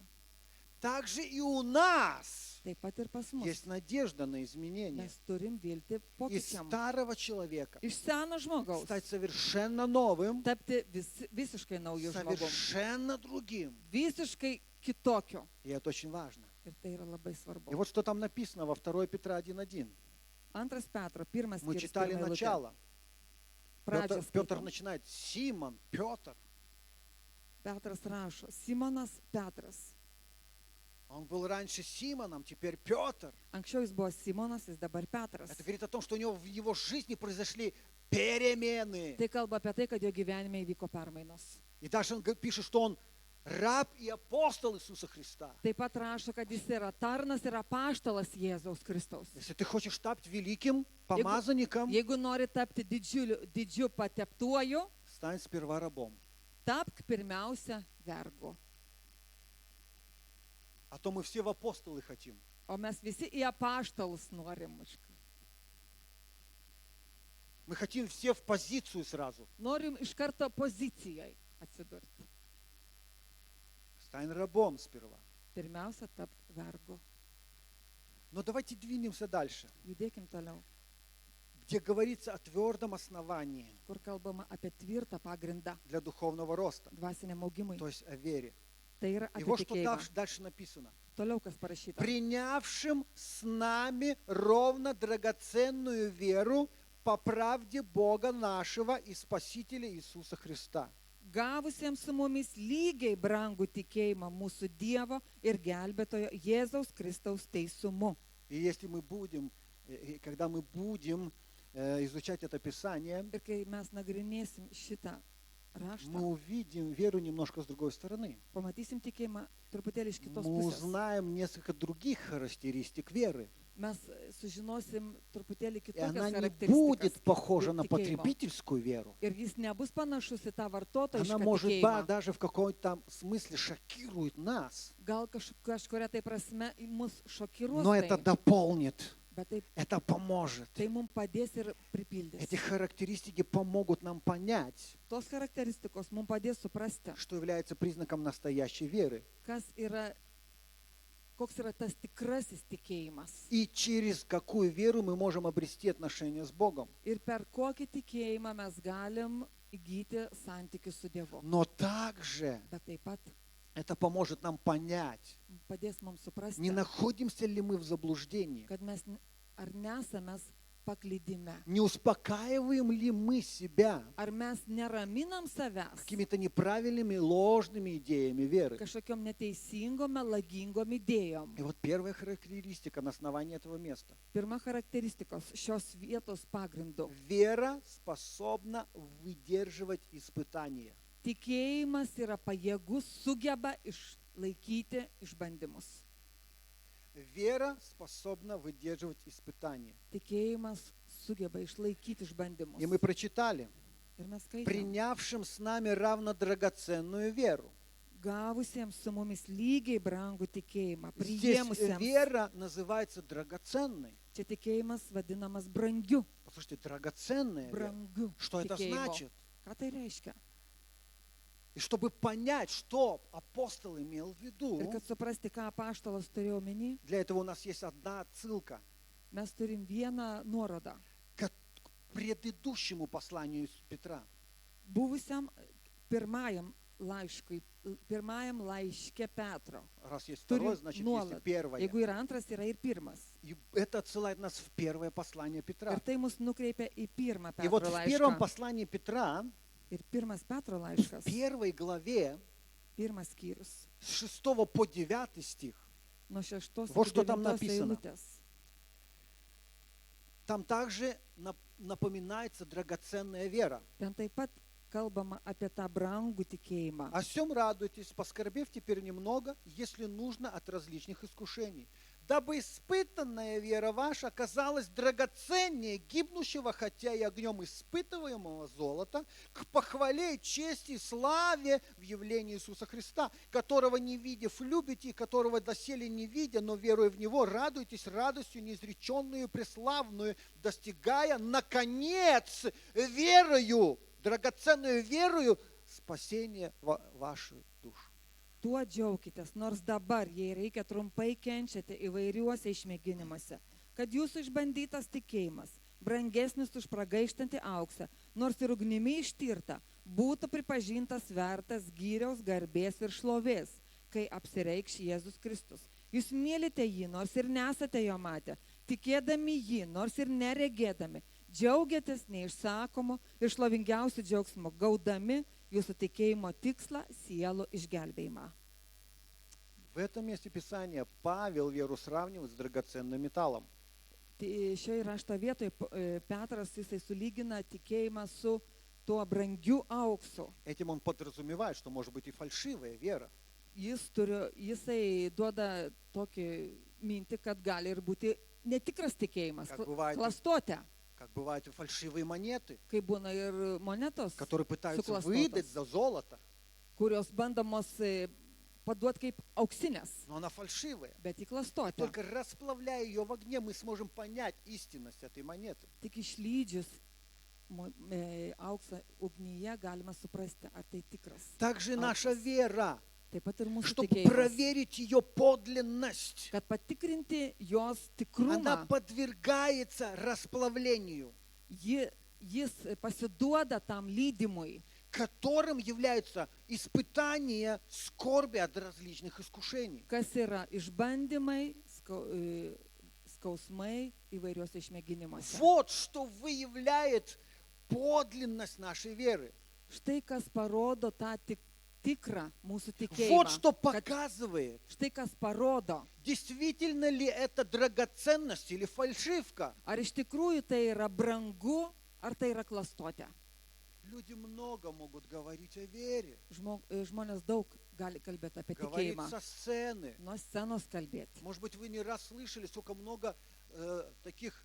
Также и у нас Taip pat ir pas mus. есть надежда на изменение. Mes turim viltį Из pokyčiam. старого человека Iš seno žmogaus стать совершенно новым, tapti visiškai naujų žmogų. совершенно другим. Visiškai kitokiu. И это очень важно. Ir tai yra labai svarbu. И вот что там написано во 2 Петра 1:1. 2 Petro, pirmas Мы skyrius, читали pirma eilutė. начало. Pradžią Петр skaitom. начинает. Симон, Петр. Petras rašo, Simonas Petras. Он был раньше Симоном, теперь Петр. Anksčiau jis buvo Simonas, jis dabar Petras. Это говорит о том, что у него в его жизни произошли перемены. Tai kalba apie tai, kad jo gyvenime įvyko permainos. И даже он пишет, что он раб и апостол Иисуса Христа. Taip pat rašo, kad jis yra tarnas ir apaštalas Jėzaus Kristaus. Если ты хочешь стать великим помазанником, Jeigu nori tapti didžiu pateptuoju, стань сперва рабом. tapk pirmiausia vergu. А то мы все в апостолы хотим. O mes visi į apaštalus norim. Мы хотим все в позицию сразу. Norim iš karto pozicijai atsidurti. Стань рабом сперва. Pirmiausia, tapk vergu. Но давайте двинемся дальше, Judėkim toliau, где говорится о твердом основании kur kalbama apie tvirtą pagrindą для духовного роста, dvasiniam augimui. то есть о вере. Tai yra И apie вот что tikėjimą. дальше написано. Toliau kas parašyta. принявшим с нами ровно драгоценную веру по правде Бога нашего и Спасителя Иисуса Христа. Gavusiems su mumis lygiai brangų tikėjimą mūsų Dievo ir gelbėtojo Jėzaus Kristaus teisumu. И если мы будем, когда мы будем изучать это Писание, Ir kai mes nagrinėsim šitą мы raštą, увидим веру немножко с другой стороны. pamatysim tikėjimą truputėlį iš kitos Мы pusės. узнаем несколько других характеристик веры. Mes sužinosim truputėlį И она kitokias не будет charakteristikas похожа на tikėjimo. потребительскую веру. Ir jis nebus panašus į tą Она, vartotojišką может быть, tikėjimą. даже в каком-то смысле шокирует нас. Gal kažkuria tai prasme mus šokiruos, Но это tai, дополнит, bet это поможет. tai mums padės ir pripildys. Эти характеристики помогут нам понять, Tos charakteristikos mums padės suprasti, что является признаком настоящей веры. koks yra tas tikrasis tikėjimas. И через какую веру мы можем обрести отношения с Богом. Ir per kokį tikėjimą mes galim įgyti santykių su Dievu. Но также Bet taip pat это поможет нам понять, padės mums suprasti, не находимся ли мы в заблуждении, kad mes ar nesame paklydime. не успокаиваем ли мы себя Ar mes neraminam savęs какими-то неправильными, ложными идеями веры. kažkokiom neteisingom, melagingom idėjom. И вот первая характеристика на основании этого места. Pirma charakteristikos šios vietos pagrindu. Вера способна выдерживать испытания. Tikėjimas yra pajėgus, sugeba išlaikyti išbandymus. Вера способна выдерживать испытания. Tikėjimas sugeba išlaikyti išbandymus. И мы прочитали, Ir mes skaitėme, принявшим с нами равно драгоценную веру. gavusiems su mumis lygiai brangų tikėjimą, Здесь priėmusiems. вера называется драгоценной. Čia tikėjimas vadinamas brangiu. Послушайте, драгоценная вера. Brangiu. Что это tikėjimu. значит? Ką tai reiškia? И чтобы понять, что апостол имел в Ir виду, kad suprasti, ką apaštalas turėjo omeny, для этого у нас есть одна отсылка mes turim vieną nuorodą. к предыдущему посланию Петра. Buvusiam pirmajam laiškui, pirmajam laiške Petro. Раз есть Turim второе, значит, есть и nuolat. первое. Jeigu yra antras, yra ir pirmas. И это отсылает нас в первое послание Петра. Ir tai mus nukreipia į pirmą И вот Petro в первом laišką. послании Петра, Ir pirmas Petro в laiškas, первой главе, pirmas skyrius, с 6 по 9 стих, nuo 6 Вот iki что там 9 написано. eilutės. там также напоминается драгоценная вера. Ten taip pat kalbama apie tą brangų tikėjimą. О всем радуйтесь, поскорбев теперь немного, если нужно, от различных искушений. Дабы испытанная вера ваша оказалась драгоценнее гибнущего, хотя и огнем испытываемого золота, к похвале, и чести и славе в явлении Иисуса Христа, которого не видев любите, и которого доселе не видя, но веруя в Него, радуйтесь радостью неизреченную и преславную, достигая, наконец, верою, драгоценную верою, спасения вашей души. Tuo džiaukitės, nors dabar, jei reikia trumpai kenčiate įvairiuose išmėginimuose, kad jūsų išbandytas tikėjimas, brangesnis už pragaištantį auksą, nors ir ugnimi ištirta, būtų pripažintas vertas gyriaus, garbės ir šlovės, kai apsireikš Jėzus Kristus. Jūs mylite jį, nors ir nesate jo matę, tikėdami jį, nors ir neregėdami, džiaugiatės neišsakomu ir šlovingiausiu džiaugsmu, gaudami jūsų tikėjimo tikslą, sielų išgelbėjimą. В этом месте Писания Павел веру сравнивает с драгоценным металлом. Tai šioje rašto vietoje Petras jisai sulygina tikėjimą su tuo brangiu auksu. Этим он подразумевает, что может быть и фальшивая вера. Jisai duoda tokį mintį, kad gali ir būti netikras tikėjimas, Как бывает, klastotė, как bывают и фальшивые монеты, kai būna ir monetos, которые пытаются сукластоtas. выдать за золото, kurios bandomos paduoti kaip auksinės, но она фальшивая. bet į klastotę. Только расплавляя ее в огне, мы сможем понять истинность этой монеты. Tik išlydžius auksą ugnyje galima suprasti, ar tai tikras. Также наша auksas. вера, Taip pat ir mūsų чтобы tikėjimas. проверить ее подлинность, Kad patikrinti jos она tikrumą, подвергается расплавлению. jis pasiduoda tam lydimui. которым является испытание скорби от различных искушений. Kas yra išbandymai, skausmai įvairiuose išmėginimuose. Вот что выявляет подлинность нашей веры. Štai kas parodo tą tikrą mūsų Вот tikėjimą. что показывает, Štai kas parodo, действительно ли это драгоценность или фальшивка. ar iš tikrųjų tai yra brangu, ar tai yra klastotė. Люди много могут говорить о вере, Žmonės daug gali kalbėti apie говорить tikėjimą. со сцены. Nuo scenos kalbėti. Может быть, вы не раз слышали, сколько много таких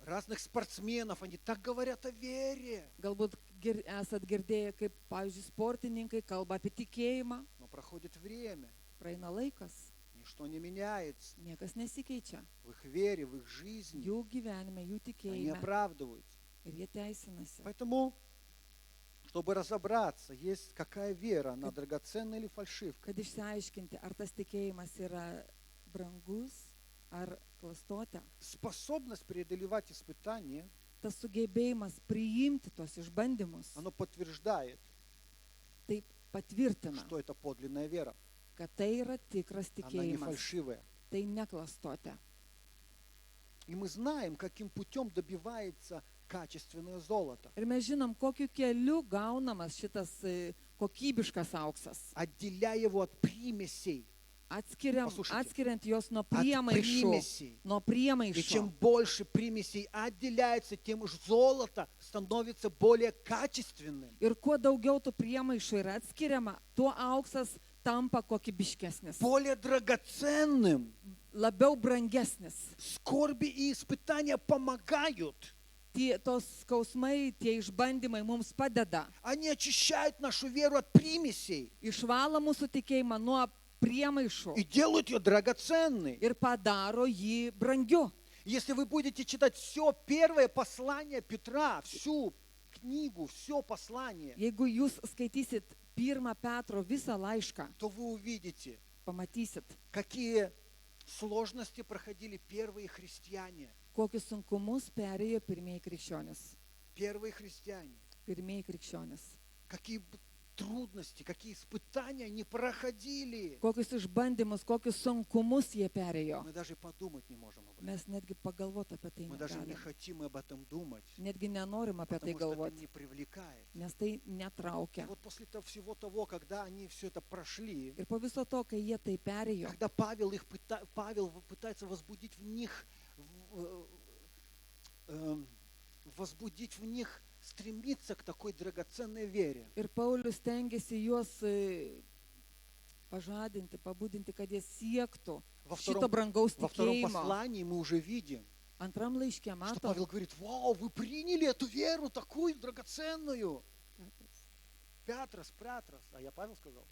разных спортсменов, они так говорят о вере. Galbūt esat girdėję, kaip, pavyzdžiui, sportininkai kalba apie tikėjimą. Но проходит время, Praeina laikas, ничто не меняется. niekas nesikeičia. В их вере, в их жизни Jų gyvenime, jų они tikėjime. оправдываются. Ir jie teisinasi. Поэтому, чтобы разобраться, есть какая вера, она драгоценная или фальшивка. Kad išsiaiškinti, ar tas tikėjimas yra brangus, ar klastotė. Способность преодолевать испытания, Tas sugebėjimas priimti tos išbandymus, оно подтверждает, tai patvirtina, что это подлинная вера. kad tai yra tikras Она не tikėjimas. фальшивая. Tai ne klastotė. И мы знаем, каким путем добивается качественное золото. Ir mes žinom, kokiu keliu gaunamas šitas kokybiškas auksas. Отделяя его от примесей. Послушайте, Atskiriant jos nuo От priemaišų. примесей. Nuo И priemaišų. чем больше примесей отделяется, тем уж золото становится более качественным. Ir kuo daugiau tų priemaišų yra atskiriama, tuo auksas tampa kokybiškesnis. Более драгоценным. Labiau brangesnis. Скорби и испытания помогают. Tos skausmai, tie išbandymai mums padeda. Они очищают нашу веру от примесей Išvalo mūsų tikėjimą nuo priemaišų. и делают ее драгоценной. Ir padaro jį brangiu. Если вы будете читать все первое послание Петра, всю книгу, все послание, Jeigu jūs skaitysit 1 Petro visą laišką, то вы увидите, pamatysit, какие сложности проходили первые христиане. kokius sunkumus perėjo pirmieji krikščionys. Первые христиане. Pirmieji krikščionys. Какие трудности, какие испытания они проходили. Kokius išbandymus, kokius sunkumus jie perėjo. Мы даже подумать не можем об этом. Mes netgi pagalvoti apie tai Мы даже не negalim. хотим об этом думать, Netgi nenorim apie tai потому что это galvoti, не привлекает. nes tai И netraukia. вот после всего того, когда они все это прошли, Ir po viso to, kai jie tai perėjo, когда Павел пытается возбудить в них стремиться к такой драгоценной вере. ir Paulius stengiasi juos pažadinti, pabudinti, kad jie siektų Во šito brangaus втором tikėjimo. послании мы уже видим, Antram laiške что matom, Павел говорит: вау, вы приняли эту веру такую драгоценную. Петрос, а я Павел сказал?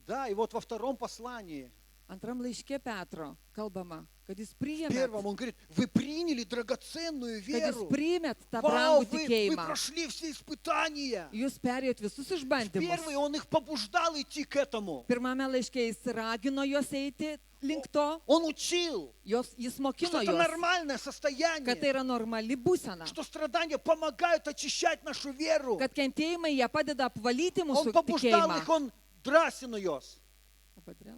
Да, и вот во втором послании, antram laiške Petro kalbama, kad jūs в priėmėt, первом, он говорит: вы приняли драгоценную kad jūs веру. priėmėt tą Вау, brangų вы tikėjimą. прошли все испытания. Jūs perėjot visus Первый, išbandymus. он их побуждал идти к этому. Pirmame laiške jis ragino juos eiti link to, Он учил, jis что mokino это juos, нормальное kad tai состояние, yra normali būsena, что страдания помогают очищать нашу веру. kad kentėjimai jie padeda apvalyti Он mūsų побуждал tikėjimą. их, он драсинуёс, Padriau.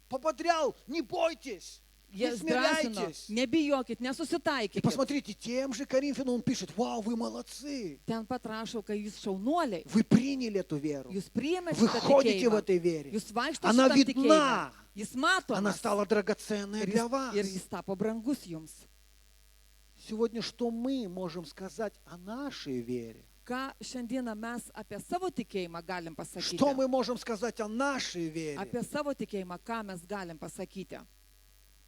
пободрял: не бойтесь, не Jie drąsino, смиряйтесь. nebijokit, И nesusitaikykit. посмотрите, тем же Коринфянам он пишет: вау, вы молодцы, Ten patrašau, kai jūs šaunuoliai, вы приняли эту веру, jūs priėmėte вы šitą ходите в tikėjimą, этой вере, jūs vaikštote она šitam tikėjimą, видна, jis она matomas стала драгоценной ir для jis, вас. ir jis tapo brangus jums. Сегодня что мы можем сказать о нашей вере? Ką šiandieną mes apie savo tikėjimą galim pasakyti? Что мы можем сказать о нашей вере? Apie savo tikėjimą, ką mes galim pasakyti?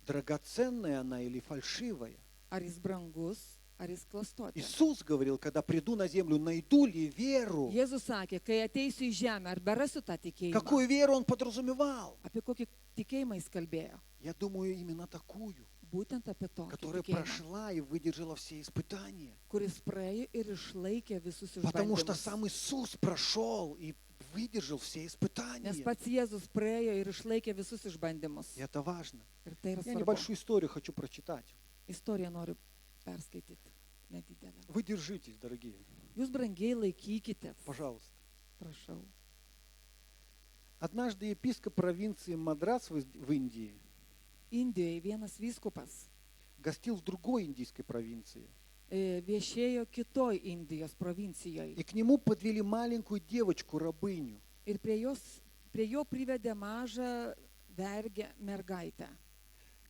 Драгоценная она или фальшивая? Ar jis brangus, ar jis klastotė? Иисус говорил: когда приду на землю, найду ли веру? Jėzus sakė, kai ateisiu į žemę, ar berasiu tą tikėjimą? Какую веру он подразумевал? Apie kokį tikėjimą jis kalbėjo? Я думаю, именно такую, Būtent apie tokį которая tikėjimą, прошла и выдержала все испытания. kuris praėjo ir išlaikė visus Потому что išbandymus. сам Иисус прошел и выдержал все испытания. Nes pats Jėzus praėjo ir išlaikė visus išbandymus. И это важно. Ir tai yra Я svarbu. небольшую историю хочу прочитать. Istoriją noriu perskaityti nedidelę. Вы держитесь, дорогие. Jūs brangiai laikykitės. Пожалуйста. Prašau. Однажды епископ провинции Мадрас в Индии Indijoje vienas vyskupas гостил в другой индийской провинции. viešėjo kitoj Indijos provincijoje. И к нему подвели маленькую девочку-рабыню. Ir prie jo privedė mažą vergę mergaitę,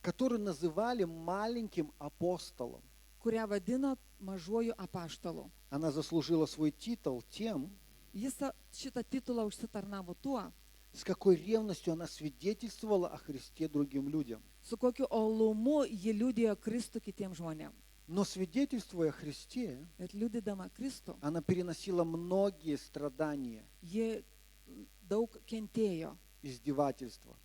Которую называли маленьким апостолом. kurią vadino mažuoju apaštalu. Она заслужила свой титул тем, Jis šitą titulą užsitarnavo tuo, с какой ревностью она свидетельствовала о Христе другим людям. su kokiu olumu ji liudijo Kristų kitiems žmonėms. Но свидетельствуя о Христе, Ir liudydama Kristų, она переносила многие страдания, ji daug kentėjo, издевательства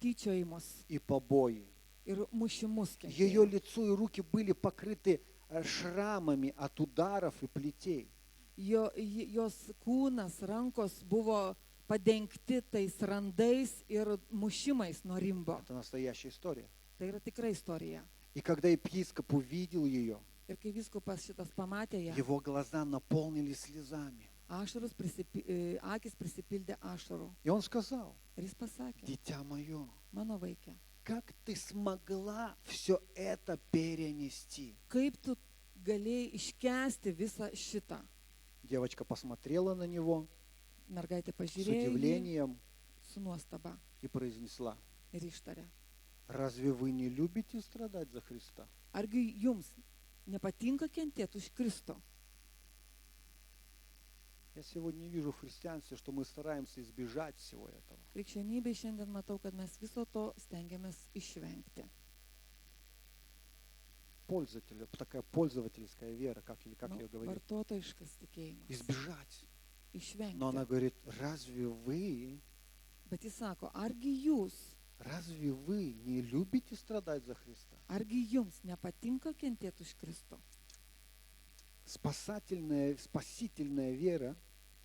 tyčiojimus и побои. ir mušimus Ее kentėjo. лицо и руки были покрыты шрамами от ударов и плетей. Jos kūnas, rankos buvo padengti tais randais ir mušimais nuo rimbo. Это настоящая история. Tai yra tikra istorija. И когда епископ увидел ее, Ir kai vyskupas šitas pamatė ją, его глаза наполнились слезами. akis prisipildė ašarų. И он сказал: Ir jis pasakė, дитя мое, mano vaikė, как ты смогла все это перенести? kaip tu galėjai iškęsti visą šitą? Девочка посмотрела на него Mergaitė с pažiūrėjo jį удивлением su nuostaba и произнесла: ir ištarė. разве вы не любите страдать за Христа? Argi jums nepatinka kentėti už Kristų? Я сегодня вижу в христианстве, что мы стараемся избежать всего этого. Krikščionybėje šiandien matau, kad mes viso to stengiamės išvengti. Такая пользовательская вера, как я говорил. Vartotojiškas tikėjimas. Избежать. Но она Išvengti. говорит: разве вы Bet jis sako, разве вы не любите страдать за Христа? argi jums nepatinka kentėti už Kristų? Спасительная вера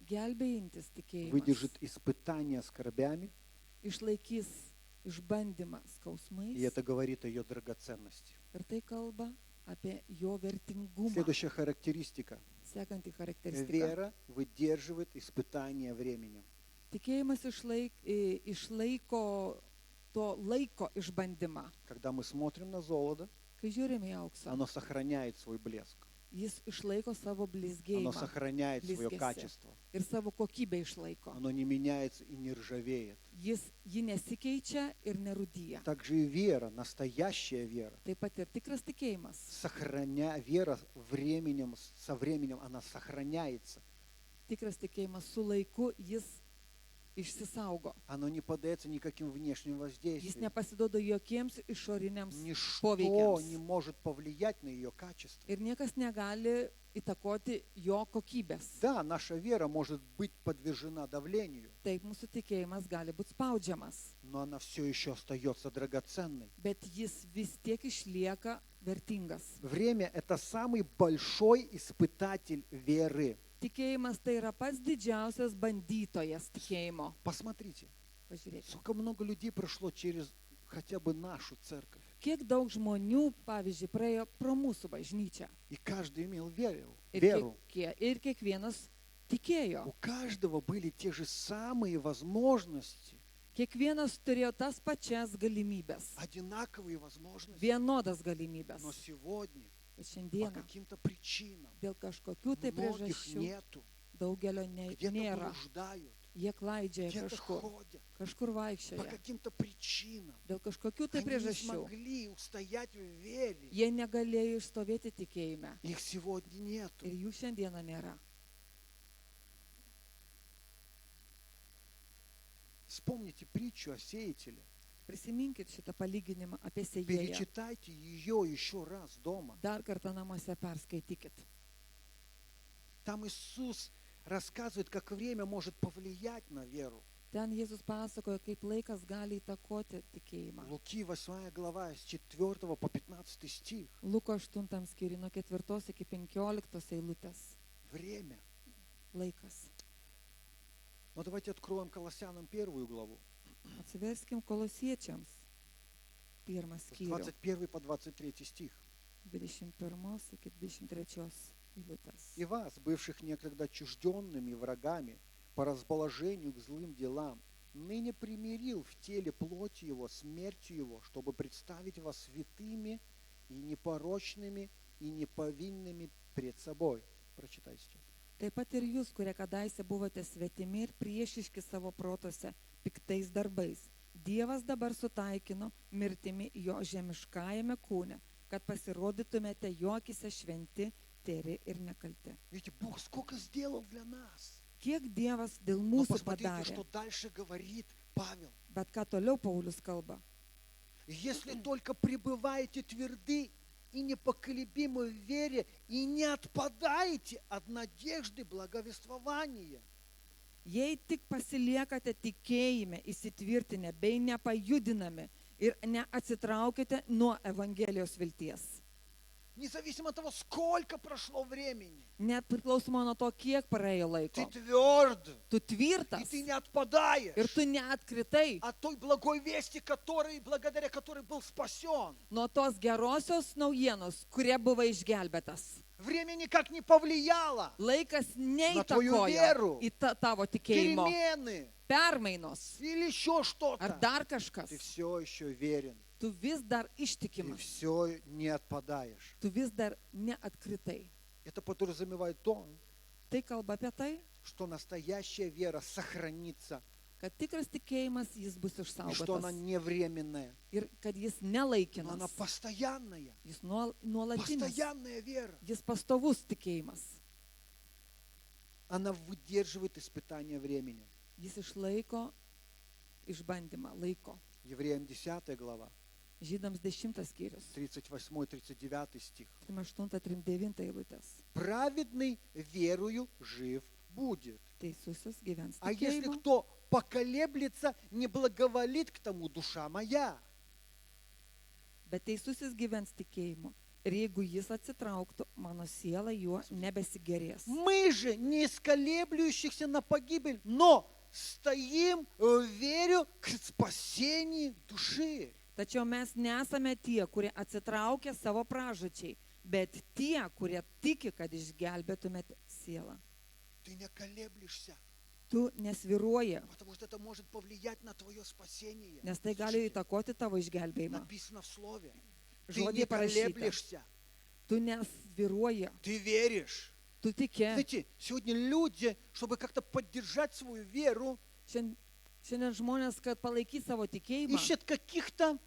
Gelbėjintis tikėjimas выдержит испытания скорбями, išlaikys išbandymą и skausmais это говорит о ее драгоценности. ir tai kalba apie jo vertingumą. Следующая характеристика. Sekanti charakteristika. Вера выдерживает испытания временем. Tikėjimas išlaiko to laiko išbandymą. Когда мы смотрим на золото, Kai žiūrime į auksą, оно сохраняет свой блеск, jis išlaiko savo оно blizgėjimą сохраняет свое близкие качество, ir savo kokybę išlaiko. оно не меняется и не ржавеет. Ji nesikeičia ir nerūdyja. Также и вера, настоящая вера, Taip pat ir tikras tikėjimas. вера со временем она сохраняется. Tikras tikėjimas su laiku jis išsisaugo. Оно не поддается никаким внешним Jis воздействиям. nepasiduoda jokiems išoriniams Ничто poveikiams. не может повлиять на ее качество. Ir niekas negali įtakoti jo kokybės. Да, наша вера может быть подвержена давлению, Taip mūsų tikėjimas gali būti spaudžiamas, но она все еще остается драгоценной. bet jis vis tiek išlieka vertingas. Время – это самый большой испытатель веры. Tikėjimas tai yra pats didžiausias bandytojas tikėjimo. Посмотрите, Pažiūrėkite. сколько много людей прошло через хотя бы нашу церковь. Kiek daug žmonių, pavyzdžiui, praėjo pro mūsų bažnyčią. И каждый имел веру. Ir kiekvienas tikėjo. У каждого были те же самые возможности, Kiekvienas turėjo tas pačias galimybės. одинаковые возможности. Vienodas galimybės. Но сегодня Bet по šiandieną каким-то причинам dėl kažkokių tai многих priežasčių нету. daugelio Где-то nėra. блуждают, Jie klaidžioja где-то kažkur, ходят. kažkur По vaikščioja. каким-то причинам. Dėl kažkokių tai Они не priežasčių смогли устоять в вере. jie negalėjo išstovėti tikėjime. Их сегодня нету. Ir jų šiandieną nėra. Вспомните притчу о сеятеле. Prisiminkit šitą palyginimą apie sėjėją. Перечитайте ее еще раз дома. Dar kartą namuose perskaitykit. Там Иисус рассказывает, как время может повлиять на веру. Ten Jėzus pasakoja, kaip laikas gali įtakoti tikėjimą. Луки 8 глава с 4 по 15 стих. Luko 8 skyriui nuo 4 iki 15 eilutės. Время. Laikas. Но давайте откроем Колоссянам 1 главу. Atsiverskim Kolosiečiams. Pirmas С skyrius. 21 по 23 стих. 21 iki 23 eilutes. И вас, бывших некогда чужденными врагами по расположению к злым делам, ныне примирил в теле плоти его, смертью его, чтобы представить вас святыми и непорочными и неповинными пред собой. Прочитай стих. Taip pat ir jūs, kurie kadaise buvote svetimi ir priešiški savo protuose piktais darbais, Dievas dabar sutaikino mirtimi jo žemiškajame kūne, kad pasirodytumėte jo akyse šventi, tyri ir nekalti. Видите, Бог сколько сделал для нас. Kiek Dievas dėl Но mūsų посмотрите, padarė, что дальше говорит Павел. bet ką toliau Paulius kalba. Если только пребываете тверды и непоколебимы в вере, и не отпадаете от надежды благовествования. Jei tik pasiliekate tikėjime įsitvirtinę bei nepajudinami ir neatsitraukite nuo Evangelijos vilties. Независимо от того, сколько прошло времени, Nepriklausomai nuo to, kiek praėjo ты laiko. тверд, Tu и tvirtas ты не отпадаешь ir tu neatkritai от той благой вести, благодаря которой был спасен. nuo tos gerosios naujienos, kurie buvo išgelbėtas. Время никак не повлияло. Laikas Na tvою neįtakojo веру. į tavo tikėjimo Перемены permainos или еще ar что-то. dar kažkas. Ты все еще верен. Tu vis dar Ты ištikimas, все не отпадаешь. tu vis dar neatkritai. Это подразумевает то, Tai kalba apie tai, что настоящая вера сохранится, kad tikras tikėjimas jis bus и что она išsaugotas не временная, ir kad jis но она nelaikinas, постоянная. jis nuolatinis, Постоянная вера. jis pastovus tikėjimas. Она выдерживает испытания времени. Jis išlaiko išbandymą laiko. Евреям 10 глава, Žydams 10 skyrius, 38-39 стих. 38-39 eilutės. Праведный верою жив будет. Teisusis gyvens А если tikėjimu, кто поколеблется, не благоволит к тому душа моя. bet teisusis gyvens tikėjimu. Ir jeigu jis atsitrauktų, mano siela juo nebesigerės. Мы же не из колеблющихся на погибель, но стоим в вере к спасению души. Tačiau mes nesame tie, kurie atsitraukia savo pražučiai, bet tie, kurie tiki, kad išgelbėtumėte sielą. Ты не колеблешься, Tu nesviruoji, потому что это может повлиять на твое спасение. nes tai gali Слушайте, įtakoti tavo išgelbėjimą. написано в слове. Ты Žodį не parašyta. колеблешься, Tu nesviruoji, ты веришь. tu tiki. Знаете, сегодня люди, чтобы как-то поддержать свою веру, Šiandien žmonės, kad palaikytų savo tikėjimą, ищут каких-то,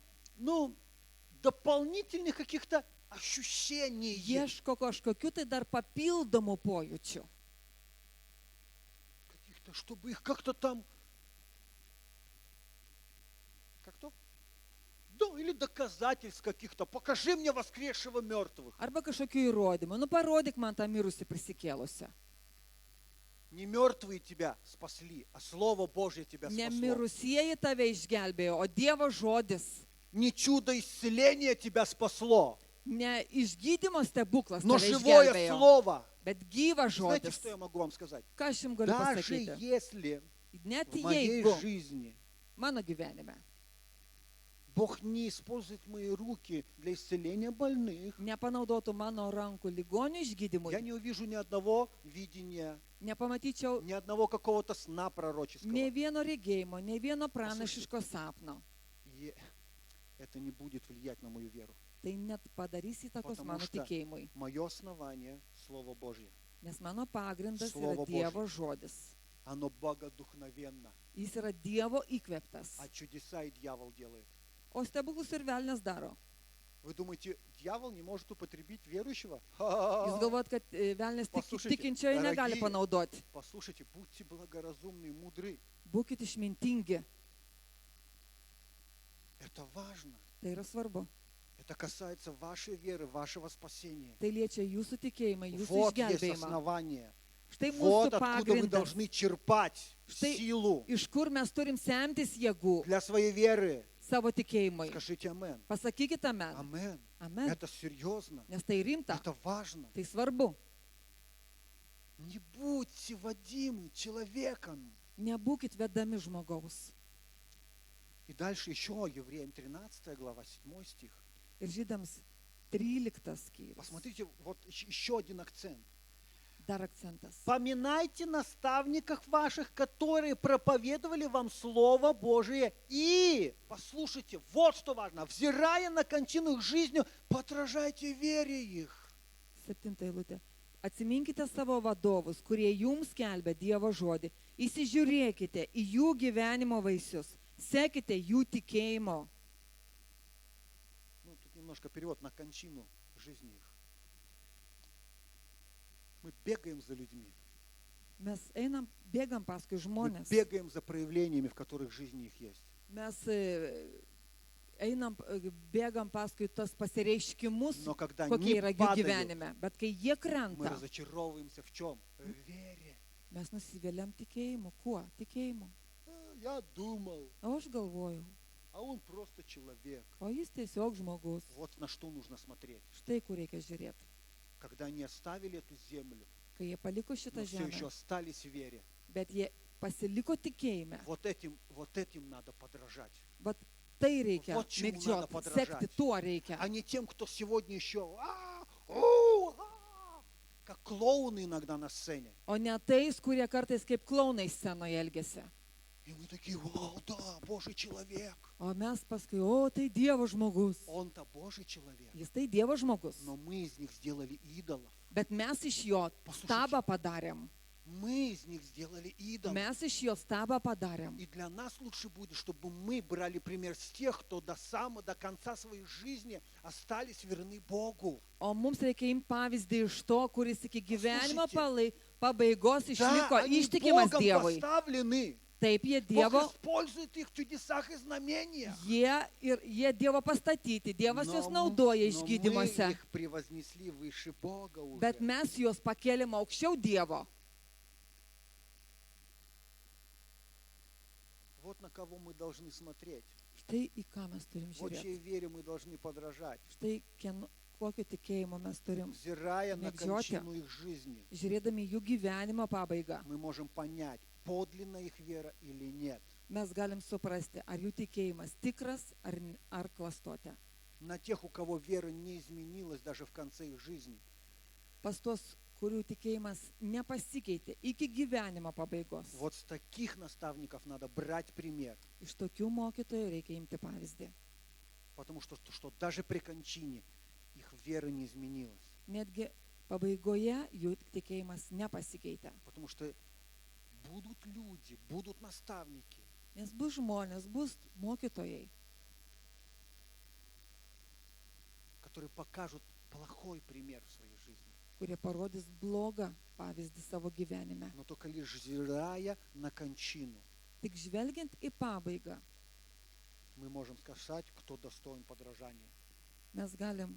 дополнительных каких-то ощущений. ieško kažkokių tai dar papildomų pojūčių, Каких-то, чтобы их как-то там... Как-то? Да, или доказательств каких-то. Покажи мне воскресшего мертвых. arba kažkokių įrodymų. Nu, parodyk man tą mirusį prisikėlusią. Не мертвые тебя спасли, а Слово Божье тебя Ne спасло. mirusieji tave išgelbėjo, o Dievo žodis. Не чудо исцеления тебя спасло, Ne išgydymo stebuklas но tave живое išgelbėjo, Слово. bet gyvas Знаете, žodis. что я могу вам сказать? Ką aš jums galiu Даже pasakyti? если Net в моей jeigu жизни mano gyvenime Бог не использует мои руки для исцеления больных, nepanaudotų mano rankų ligonių я išgydymui, не увижу ни одного видения, nepamatyčiau ни одного какого-то сна пророческого. ne vieno regėjimo, ne vieno pranašiško sapno. И это не будет влиять на мою веру. Tai net padarys įtakos Потому mano что tikėjimui, Мое основание – Слово Божье. nes mano pagrindas Slovo yra Dievo žodis. Оно богодухновенно, Jis yra Dievo įkvėptas. а чудеса и дьявол делает. O stebuklus ir velnės daro. Вы думаете, дьявол не может употребить верующего? Jūs galvojat, kad velnės Послушайте, tikinčiojo negali дорогие. panaudoti. Послушайте, будьте благоразумны и мудры. Būkite išmintingi. Это важно. Tai yra svarbu. Это касается вашей веры, вашего спасения. Tai liečia jūsų tikėjimą, jūsų Вот есть išgelbėjimą. основание. Štai Вот mūsų откуда вы pagrindas. должны черпать Štai силу iš kur mes turim semtis jėgų для своей веры. savo tikėjimui. Скажите амен. Pasakykite amen. Амен. Amen. Это серьезно. Nes tai rimta. Это важно. Tai svarbu. Не будьте водимы человеком. Nebūkit vedami žmogaus. И дальше еще Евреям 13 глава, 7 стих. Ir žydams 13 skyrius. Посмотрите, вот еще один акцент. Dar akcentas. Поминайте наставников ваших, которые проповедовали вам Слово Божие. И, послушайте, вот что важно, взирая на кончину их жизнью, подражайте вере их. 7 eilutė. Atsiminkite savo vadovus, kurie jums skelbia Dievo žodį. Įsižiūrėkite į jų gyvenimo vaisius. Sekite jų tikėjimo. Ну, тут немножко перевод на кончину жизни их. Мы бегаем за людьми. Mes bėgam paskui Мы žmonės. бегаем за проявлениями, в которых в жизни их есть. Mes bėgam paskui tos pasireiškimus, Но когда kokie они yra jų падают, gyvenime. Bet kai jie мы krenta, разочаровываемся в чем? В вере. mes nusiviliam tikėjimu. Kuo? Tikėjimu. Я думал, O aš galvoju, а он просто человек. o jis tiesiog žmogus. Вот на что нужно смотреть. Štai kur reikia žiūrėti. Когда они оставили эту землю, Kai jie paliko но šitą все еще žemę, остались в вере, bet jie pasiliko tikėjime. вот этим надо подражать. Bet tai reikia Вот čemu mėgdžioti, надо подражать. sekti tuo reikia. А не тем, кто сегодня еще как клоуны иногда на сцене. O ne tais, kurie kartais kaip klaunai scenoje elgesi. И мы такие, вау, да, Божий человек. O mes paskui, o tai Dievo žmogus. Он-то Божий человек. Jis tai Dievo žmogus. Но мы из них сделали идолов. Bet mes iš jo stabą padarėm. Мы из них сделали идолов. Mes iš jo stabą padarėm. И для нас лучше будет, чтобы мы брали пример с тех, кто до конца своей жизни остались верны Богу. O mums reikia imti pavyzdį iš to, kuris iki gyvenimo Послушайте. pabaigos Да, išliko они ištikimas Богом Dievui. поставлены. Taip, jie Бог Dievo, использует их в чудесах и знамениях. jie Dievo pastatyti. Dievas juos Но naudoja мы išgydymuose. их превознесли выше Бога уже. Bet mes juos pakėlėm aukščiau Dievo. Вот на кого мы должны смотреть. Štai į ką mes turim Вот чьей žiūrėti. вере мы должны подражать. Štai kokio tikėjimo mes turim. Взирая на Мегдёте. кончину их жизни, Žiūrėdami jų gyvenimo pabaigą, мы можем понять, подлинна их вера или нет. mes galim suprasti, ar jų tikėjimas tikras ar klastotė. На тех, у кого вера не изменилась даже в конце их жизни. Pas tuos, kurių tikėjimas nepasikeitė iki gyvenimo pabaigos. Вот с таких наставников надо брать пример. Iš tokių mokytojų reikia imti pavyzdį. Потому что даже при кончине их вера не изменилась. Netgi pabaigoje jų tikėjimas nepasikeitė. Потому что будут люди, будут наставники, Nes bus žmonės, bus mokytojai, которые покажут плохой пример в своей жизни. kurie parodys blogą pavyzdį savo gyvenime. Но только лишь взирая на кончину, Tik žvelgiant į pabaigą, мы можем сказать, кто достоин подражания. mes galim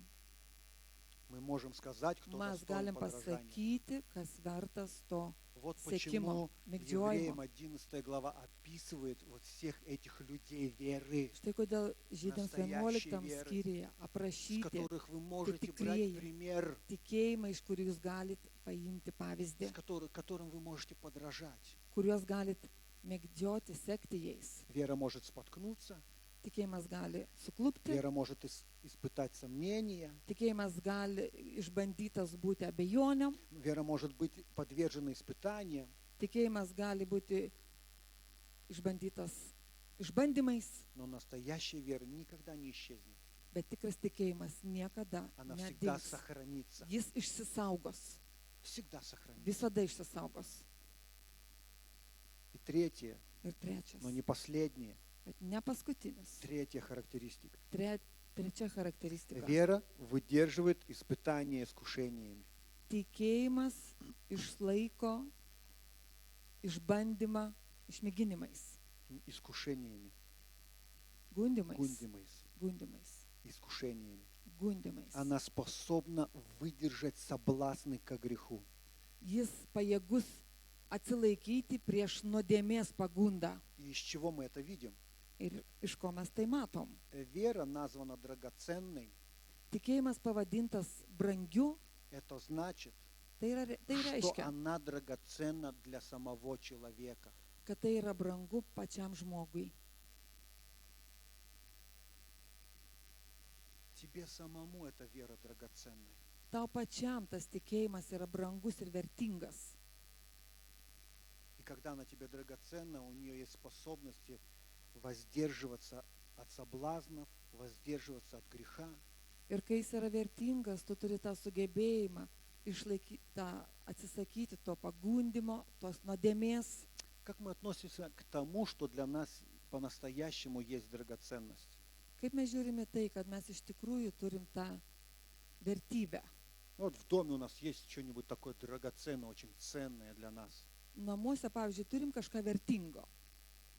Мы можем сказать, кто Mes достоин galim подражания. pasakyti, kas vertas to Вот sekimo, почему Евреям mėgdžiojimo. 11 глава описывает вот всех этих людей веры, Štai kodėl Žydams Nastojašiai 11 vėra, skyriuje с aprašyti которых вы можете tikrieji. брать пример, tikėjimą, iš kurių jūs galite paimti pavyzdį, которым вы можете подражать. kuriuos galite mėgdžioti, sekti jais. Вера может споткнуться, Tikėjimas gali suklupti, вера может испытать сомнения, tikėjimas gali išbandytas būti abejoniam, вера может быть подвержена испытаниям, tikėjimas gali būti išbandytas išbandymais, но настоящая вера никогда не исчезнет. bet tikras tikėjimas niekada Она всегда nedings. сохранится. Jis išsisaugos, Всегда сохранится. visada išsisaugos. И третье, Ir trečias, но не последнее, bet ne paskutinis, третья характеристика. trečia charakteristika. Вера выдерживает испытания искушениями. Tikėjimas išlaiko išbandymą išmėginimais, Искушениями. gundimais, Гундимais. Искушениями. gundimais. Она способна выдержать соблазны ко греху. Jis pajėgus atsilaikyti prieš nuodėmės pagundą. И из чего мы это видим? Ir iš ko mes tai matom? Вера названа драгоценной. Tikėjimas pavadintas brangiu, Это значит, tai что reiškia, она драгоценна для самого человека. kad tai yra brangu pačiam žmogui. тебе самому эта вера драгоценная. Tau pačiam tas tikėjimas yra brangus ir vertingas. И когда она тебе драгоценна, у нее есть способности воздерживаться от соблазнов, воздерживаться от греха. Ir kai jis yra vertingas, tu turi tą sugebėjimą atsisakyti to pagundimo, tos nuodėmės. Как мы относимся к тому, что для нас по-настоящему есть драгоценность? Kaip mes žiūrime tai, kad mes iš tikrųjų turim tą vertybę. Вот в доме у нас есть что-нибудь такое драгоценное, очень ценное для нас. Namuose, pavyzdžiui, turim kažką vertingo,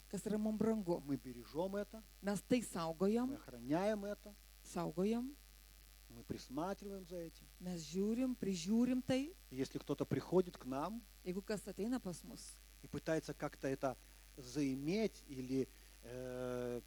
kas yra mums brangu. Мы бережем это, Mes tai мы saugojam, охраняем это, мы присматриваем за этим. mes žiūrim, prižiūrim tai. И если кто-то приходит к нам Jeigu kas ateina pas mus и пытается как-то это заиметь или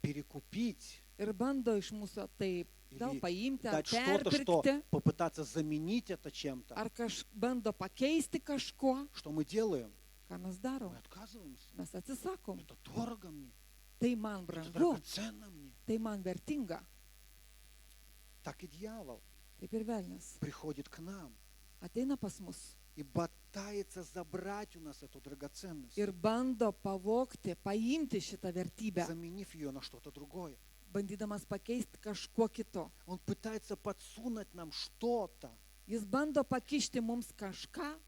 перекупить, ir bando iš mūsų tai gal или paimti, ar дать что-то, что perpirkti, попытаться заменить это чем-то, ar bando pakeisti kažkuo, что мы делаем? ką mes darom? Мы отказываемся. Mes atsisakom. Это дорого мне, Tai man это brangu, драгоценно мне. tai man vertinga. Так и дьявол Taip ir velnias приходит к нам ateina pas mus и пытается забрать у нас эту драгоценность, ir bando pavogti, paimti šitą vertybę, заменив ее на что-то другое. bandydamas pakeisti kažkuo kitu. Он пытается подсунуть нам что-то, Jis bando pakišti mums kažką,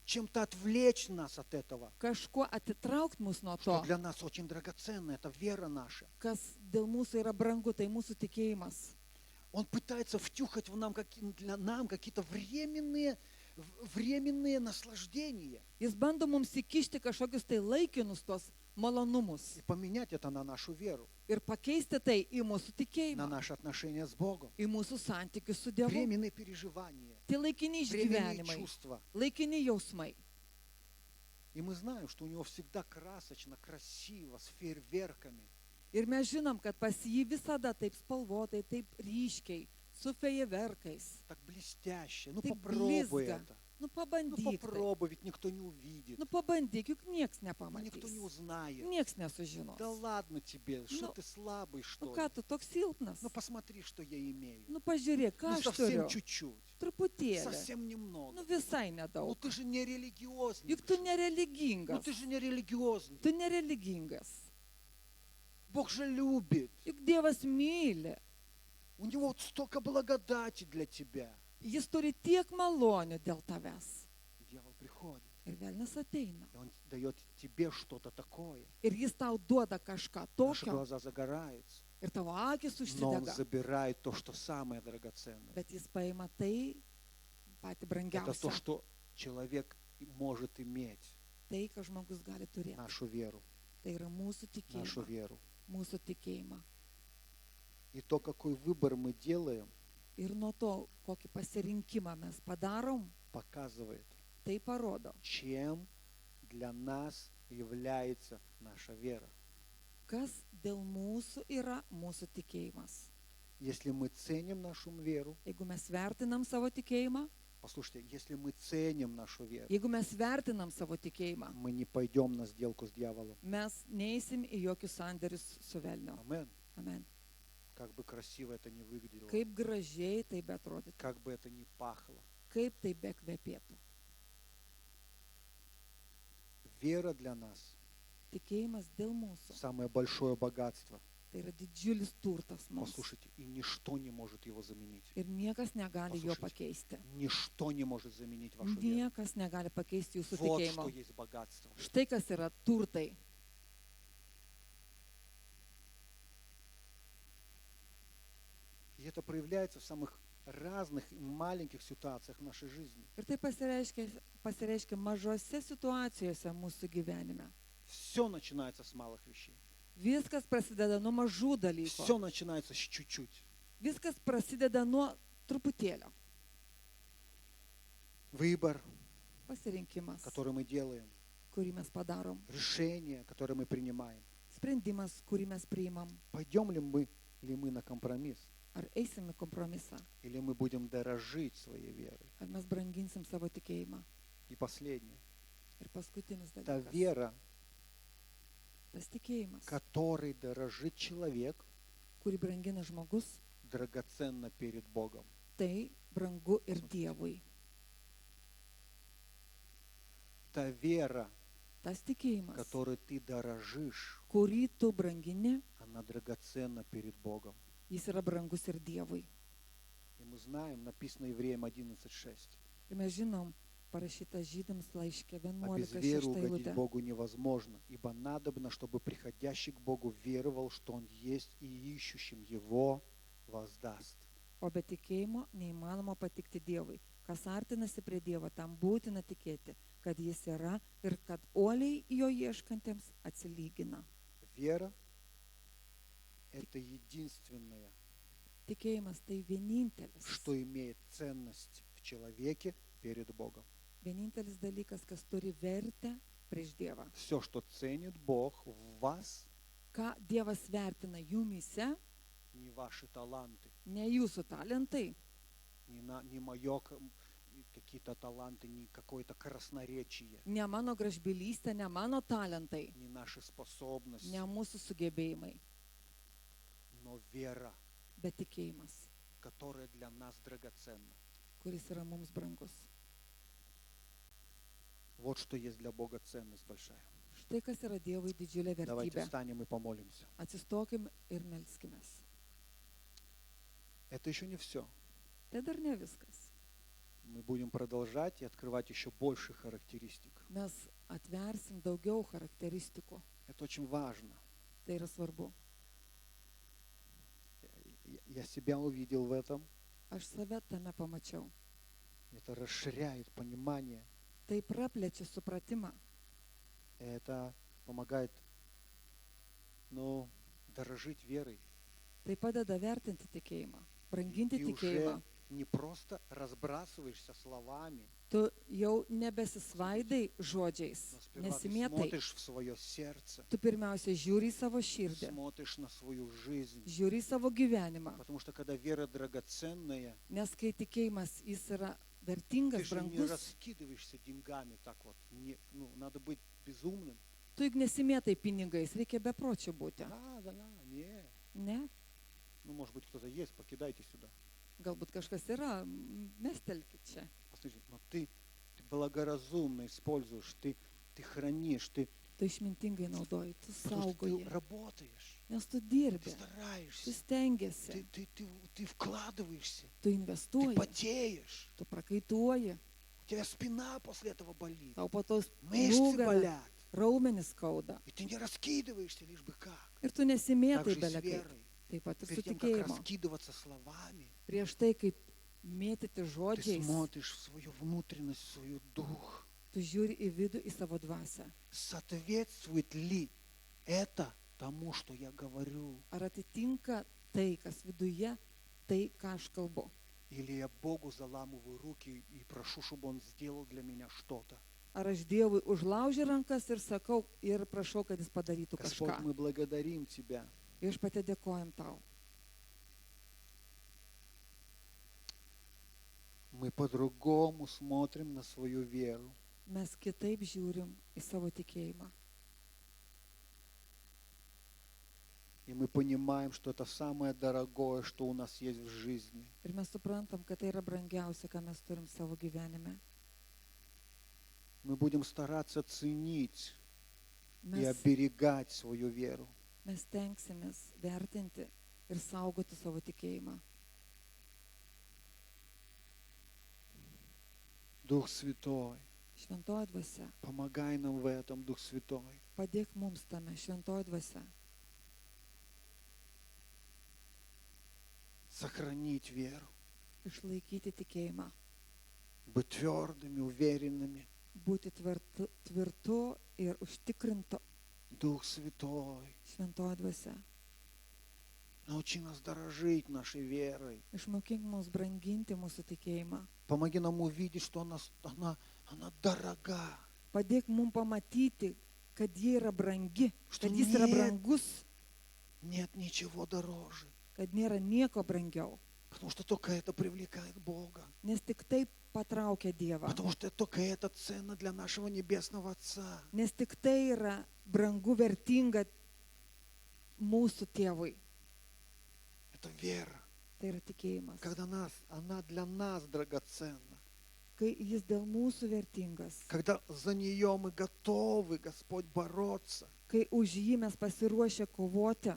чем-то отвлечь нас от этого, kažkuo atitraukti mus nuo что to, для нас очень драгоценно, это вера наша. kas dėl mūsų yra brangu, tai mūsų tikėjimas. Он пытается втюхать для нам какие-то временные наслаждения Jis bando mums įkišti kažkokius tai laikinus tos malonumus и поменять это на нашу веру, ir pakeisti tai į mūsų на tikėjimą, наши отношения с Богом. į mūsų santykius su Dievu. Временные переживания, Tai laikini временные išgyvenimai, чувства. laikini jausmai. И мы знаем, что у него всегда красочно, красиво, с фейерверками. Ir mes žinom, kad pas jį visada taip spalvotai, taip ryškiai, su fejerverkais. Так блестяще. Ну Ты попробуй близко. это. Nu Ну pabandyk tai. попробуй, ведь никто не увидит. Nu pabandyk, juk nieks Ну, никто не nepamatys. узнает. Nieks nesužinos. Да ладно тебе, что Ну, ты слабый, Nu что ką ли? tu toks silpnas? Ну посмотри, что я имею. Nu pažiūrėk, ką Ну aš совсем turiu. чуть-чуть, Truputėlį. совсем немного. Nu visai Ну nedaug. ты же не религиозный. Juk tu Ну nereligingas. ты же не религиозный. Tu nereligingas. Бог же любит. Juk Dievas myli. У него вот столько благодати для тебя. Jis turi tiek malonių dėl tavęs. И дьявол приходит, Ir velnias ateina. и он дает тебе что-то такое. Ir jis tau duoda kažką Наши tokio. глаза загораются. Ir tavo akis Но он užsidega. забирает то, что самое драгоценное. Bet jis paima tai patį Это brangiausią. то, что человек может иметь. Tai, ką žmogus gali turėti. Нашу веру. Tai yra mūsų Нашу tikėjimą. веру. Mūsų tikėjimą. И то, какой выбор мы делаем, Ir nuo to, kokį pasirinkimą mes padarom, показывает, tai parodo, чем для нас является наша вера. kas dėl mūsų yra mūsų tikėjimas. Если мы ценим нашу веру, Jeigu mes vertinam savo tikėjimą, послушайте, если мы ценим нашу веру, jeigu mes vertinam savo tikėjimą, мы не пойдем на сделку с дьяволом. mes neįsim į jokius sandėrius su velniu. Амен. Amen. Как бы красиво это ни выглядело, Kaip gražiai tai beatrodytų, как бы это ни пахло. kaip tai bekvepėtų. Вера для нас Tikėjimas dėl mūsų. самое большое богатство. Tai yra didžiulis turtas mums. Послушайте, и ничто не может его заменить. Ir niekas negali jo Послушайте. pakeisti. Ничто не может заменить вашу веру. Niekas negali pakeisti jūsų Вот tikėjimo. что есть богатство. Štai kas yra turtai. И это проявляется в самых разных и маленьких ситуациях в нашей жизни. Ir tai pasireiškia mažose situacijose mūsų gyvenime. Все начинается с малых вещей. Viskas prasideda nuo mažų dalykų. Все начинается с чуть-чуть. Viskas prasideda nuo truputėlio. Выбор, Pasirinkimas, который мы делаем, kurį mes padarom. решение, которое мы принимаем. Sprendimas, kurį mes priimam. Пойдем ли мы на компромисс? Ar eisim į kompromisą, Или мы будем дорожить своей верой? ar mes branginsim savo tikėjimą. И последнее. Ir paskutinis Та dalykas. вера, Tas tikėjimas, которой дорожит человек, kurį brangina žmogus, драгоценно перед Богом. Tai brangu ir Dievui. Та вера, Tas tikėjimas, которой ты дорожишь, kurį tu brangini, она драгоценна перед Богом. jis yra brangus ir Dievui. И мы знаем, написано Евреям 11:6. Ir mes žinom, parašyta Žydams laiške А без веры 11:6 угодить eilutė. Богу невозможно, ибо надобно, чтобы приходящий к Богу веровал, что Он есть, и ищущим Его воздаст. O be tikėjimo neįmanoma patikti Dievui. Kas artinasi prie Dievo, tam būtina tikėti, kad jis yra ir kad uoliai jo ieškantiems atsilygina. Вера – это единственное, Tikėjimas tai vienintelis. что имеет ценность в человеке перед Богом. Vienintelis dalykas, kas turi vertę prieš Dievą. Все, что ценит Бог в вас, Ką Dievas vertina jumyse, не ваши таланты, ne jūsų talentai, не мое какие-то таланты, не какое-то красноречие, ne mano gražbylystė, ne mano talentai, не наши способности, ne mūsų sugebėjimai, но вера, bet tikėjimas, которая для нас драгоценна. kuris yra mums brangus. Вот что есть для Бога ценность большая. Štai kas yra Dievui didžiulė Давайте vertybė. встанем и помолимся. Atsistokim ir melskimės. Это еще не все. Tai dar ne viskas. Мы будем продолжать и открывать еще больше характеристик. Mes atversim daugiau charakteristikų. Это очень важно. Tai yra svarbu. Я себя увидел в этом. Aš save tame pamačiau. Это расширяет понимание. Tai praplečia supratimą. Это помогает, дорожить верой. Tai padeda vertinti tikėjimą, branginti Ты tikėjimą. уже не просто разбрасываешься словами, Tu jau nebesisvaidai žodžiais, но сперва ты nesimėtai. смотришь в свое сердце, Tu pirmiausia žiūri į savo širdį, смотришь на свою жизнь. žiūri į savo gyvenimą. Потому что когда вера драгоценная, Nes kai tikėjimas jis yra ты vertingas, же не brangus, раскидываешься деньгами так вот. Надо быть безумным. tu juk nesimėtai pinigais, reikia bepročių būti. Да, не. Ne? Может быть, кто-то есть, покидайте сюда. Galbūt kažkas yra, mestelkit čia. Послушай, но ты благоразумно используешь, ты хранишь, ты Tu išmintingai naudoji, tu потому что ты saugoji, работаешь, nes tu ты dirbi, tu стараешься, stengiasi, ты вкладываешься, tu ты investuoji, потеешь, tu prakaituoji, у тебя спина после этого болит, tau po to мышцы nugara, болят, raumenis skauda. и ты не раскидываешься лишь бы как. Ir tu Так nesimėtai же и с belekaip. верой. Taip pat ir su Перед тем, как tikėjimu. раскидываться словами, Prieš tai, kaip mėtyti ты žodžiais, смотришь в свою внутренность, в свой дух. tu žiūri į vidų, į savo dvasią. Соответствует ли это тому, что я говорю? Ar atitinka tai, kas viduje, tai, ką aš kalbu. Или я Богу заламываю руки и прошу, чтобы Он сделал для меня что-то? Ar aš Dievui užlaužiu rankas ir sakau ir prašau, kad jis padarytų Господь, kažką. мы благодарим Тебя. Viešpatie, dėkojam tau. Мы по-другому смотрим на свою веру. Mes kitaip žiūrim į savo tikėjimą. И мы понимаем, что это самое дорогое, что у нас есть в жизни. Ir mes suprantam, kad tai yra brangiausia, ką mes turim savo gyvenime. Мы будем стараться ценить и Mes, оберегать свою веру. mes tenksimės vertinti ir saugoti savo tikėjimą. Дух Святой, Šventoji dvasia, помогай нам в этом, Дух Святой. padėk mums tame, šventoji dvasia. Сохранить веру, Išlaikyti tikėjimą, быть твердыми, уверенными. būti tvirtu ir užtikrintu. Дух Святой, Šventoji dvasia, научи нас дорожить нашей верой. išmokink mus branginti mūsų tikėjimą. Помоги нам увидеть, что она дорога. Padėk mums pamatyti, kad jie yra brangi, Что kad jis yra нет, brangus, нет ничего дороже. kad nėra nieko brangiau. Потому что только это привлекает Бога. Nes tik taip patraukia Dievą. Потому что только это ценно для нашего Небесного Отца. Nes tik tai yra brangu, vertinga mūsų tėvui. Это вера. Tai yra tikėjimas. она для нас драгоценна. Kai jis dėl mūsų vertingas. Когда за нее мы готовы, Господь, бороться. Kai už jį mes pasiruošę kovoti.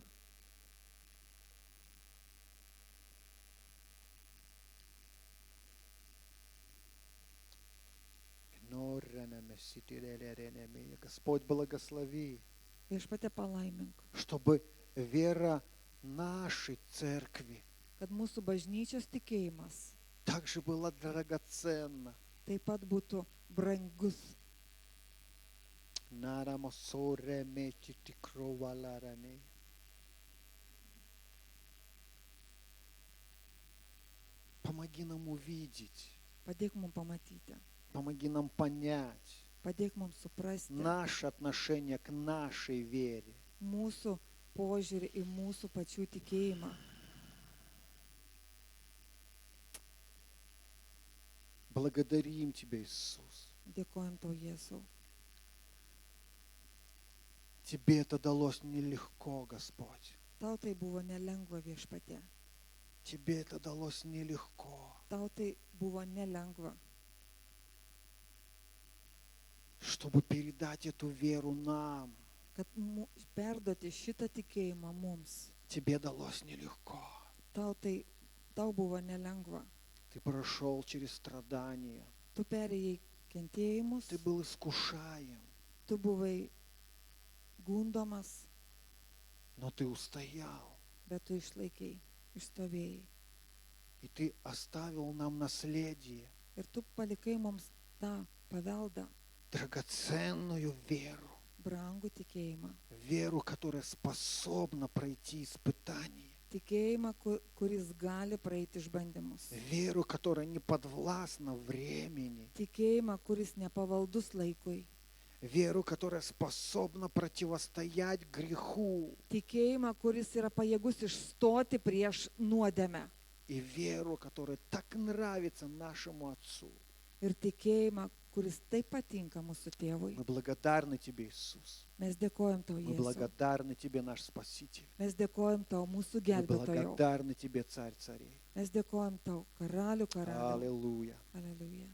Господь, благослови, Viešpatie palaimink, чтобы вера нашей церкви kad mūsų bažnyčios tikėjimas также была драгоценна. taip pat būtų brangus. Помоги нам увидеть, Padėk mums pamatyti, помоги нам понять padėk mums suprasti наше отношение к нашей вере. mūsų požiūrį į mūsų pačių tikėjimą. Благодарим Тебя, Иисус. Dėkojam tau, Jėzau. Тебе это далось нелегко, Господь. Tau tai buvo nelengva, Viešpatie. Тебе это далось нелегко. Tau tai buvo nelengva, Чтобы передать эту веру нам. kad perduoti šitą tikėjimą mums. Тебе далось нелегко. Tau buvo nelengva. Ты прошел через страдания. Tu perėjai kentėjimus, Ты был искушаем, tu buvai gundomas, но ты устоял. bet tu išlaikei, išstovėjai. И ты оставил нам наследие, Ir tu palikai mums tą paveldą, драгоценную веру. brangų tikėjimą. Веру, которая способна пройти испытания. Tikėjimą, kuris gali praeiti išbandymus. Веру, которая не подвластна времени. Tikėjimą, kuris nepavaldus laikui. Веру, которая способна противостоять греху. Tikėjimą, kuris yra pajėgus išstoti prieš nuodėmę. И веру, которая так нравится нашему Отцу. Ir tikėjimą, kuris taip patinka mūsų tėvui. Мы благодарны Тебе, Иисус. Mes dėkojam tau, Мы Jėzau. благодарны Тебе, наш Спаситель. Mes dėkojam tau, mūsų Мы gelbėtojau. благодарны Тебе, Царь царей. Mes dėkojam tau, karalių karalių. Аллилуйя. Aleliuja.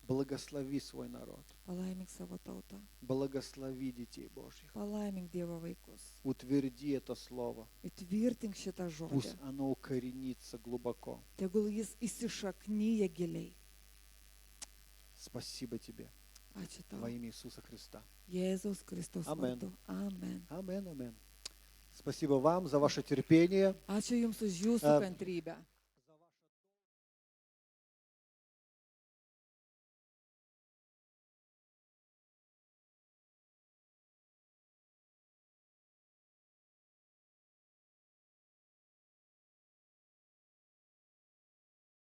Благослови свой народ. Palaimink savo tautą. Благослови детей Божьих. Palaimink Dievo vaikus. Утверди это слово. Įtvirtink šitą Пусть žodį. оно укоренится глубоко. Tegul jis įsišaknyja giliai. Спасибо Тебе Ačiū tau. во имя Иисуса Христа. Jėzaus Kristaus Amen. vardu. Amen. Амин, амин. Спасибо вам за ваше терпение. Ačiū Jums už Jūsų Э, kantrybę.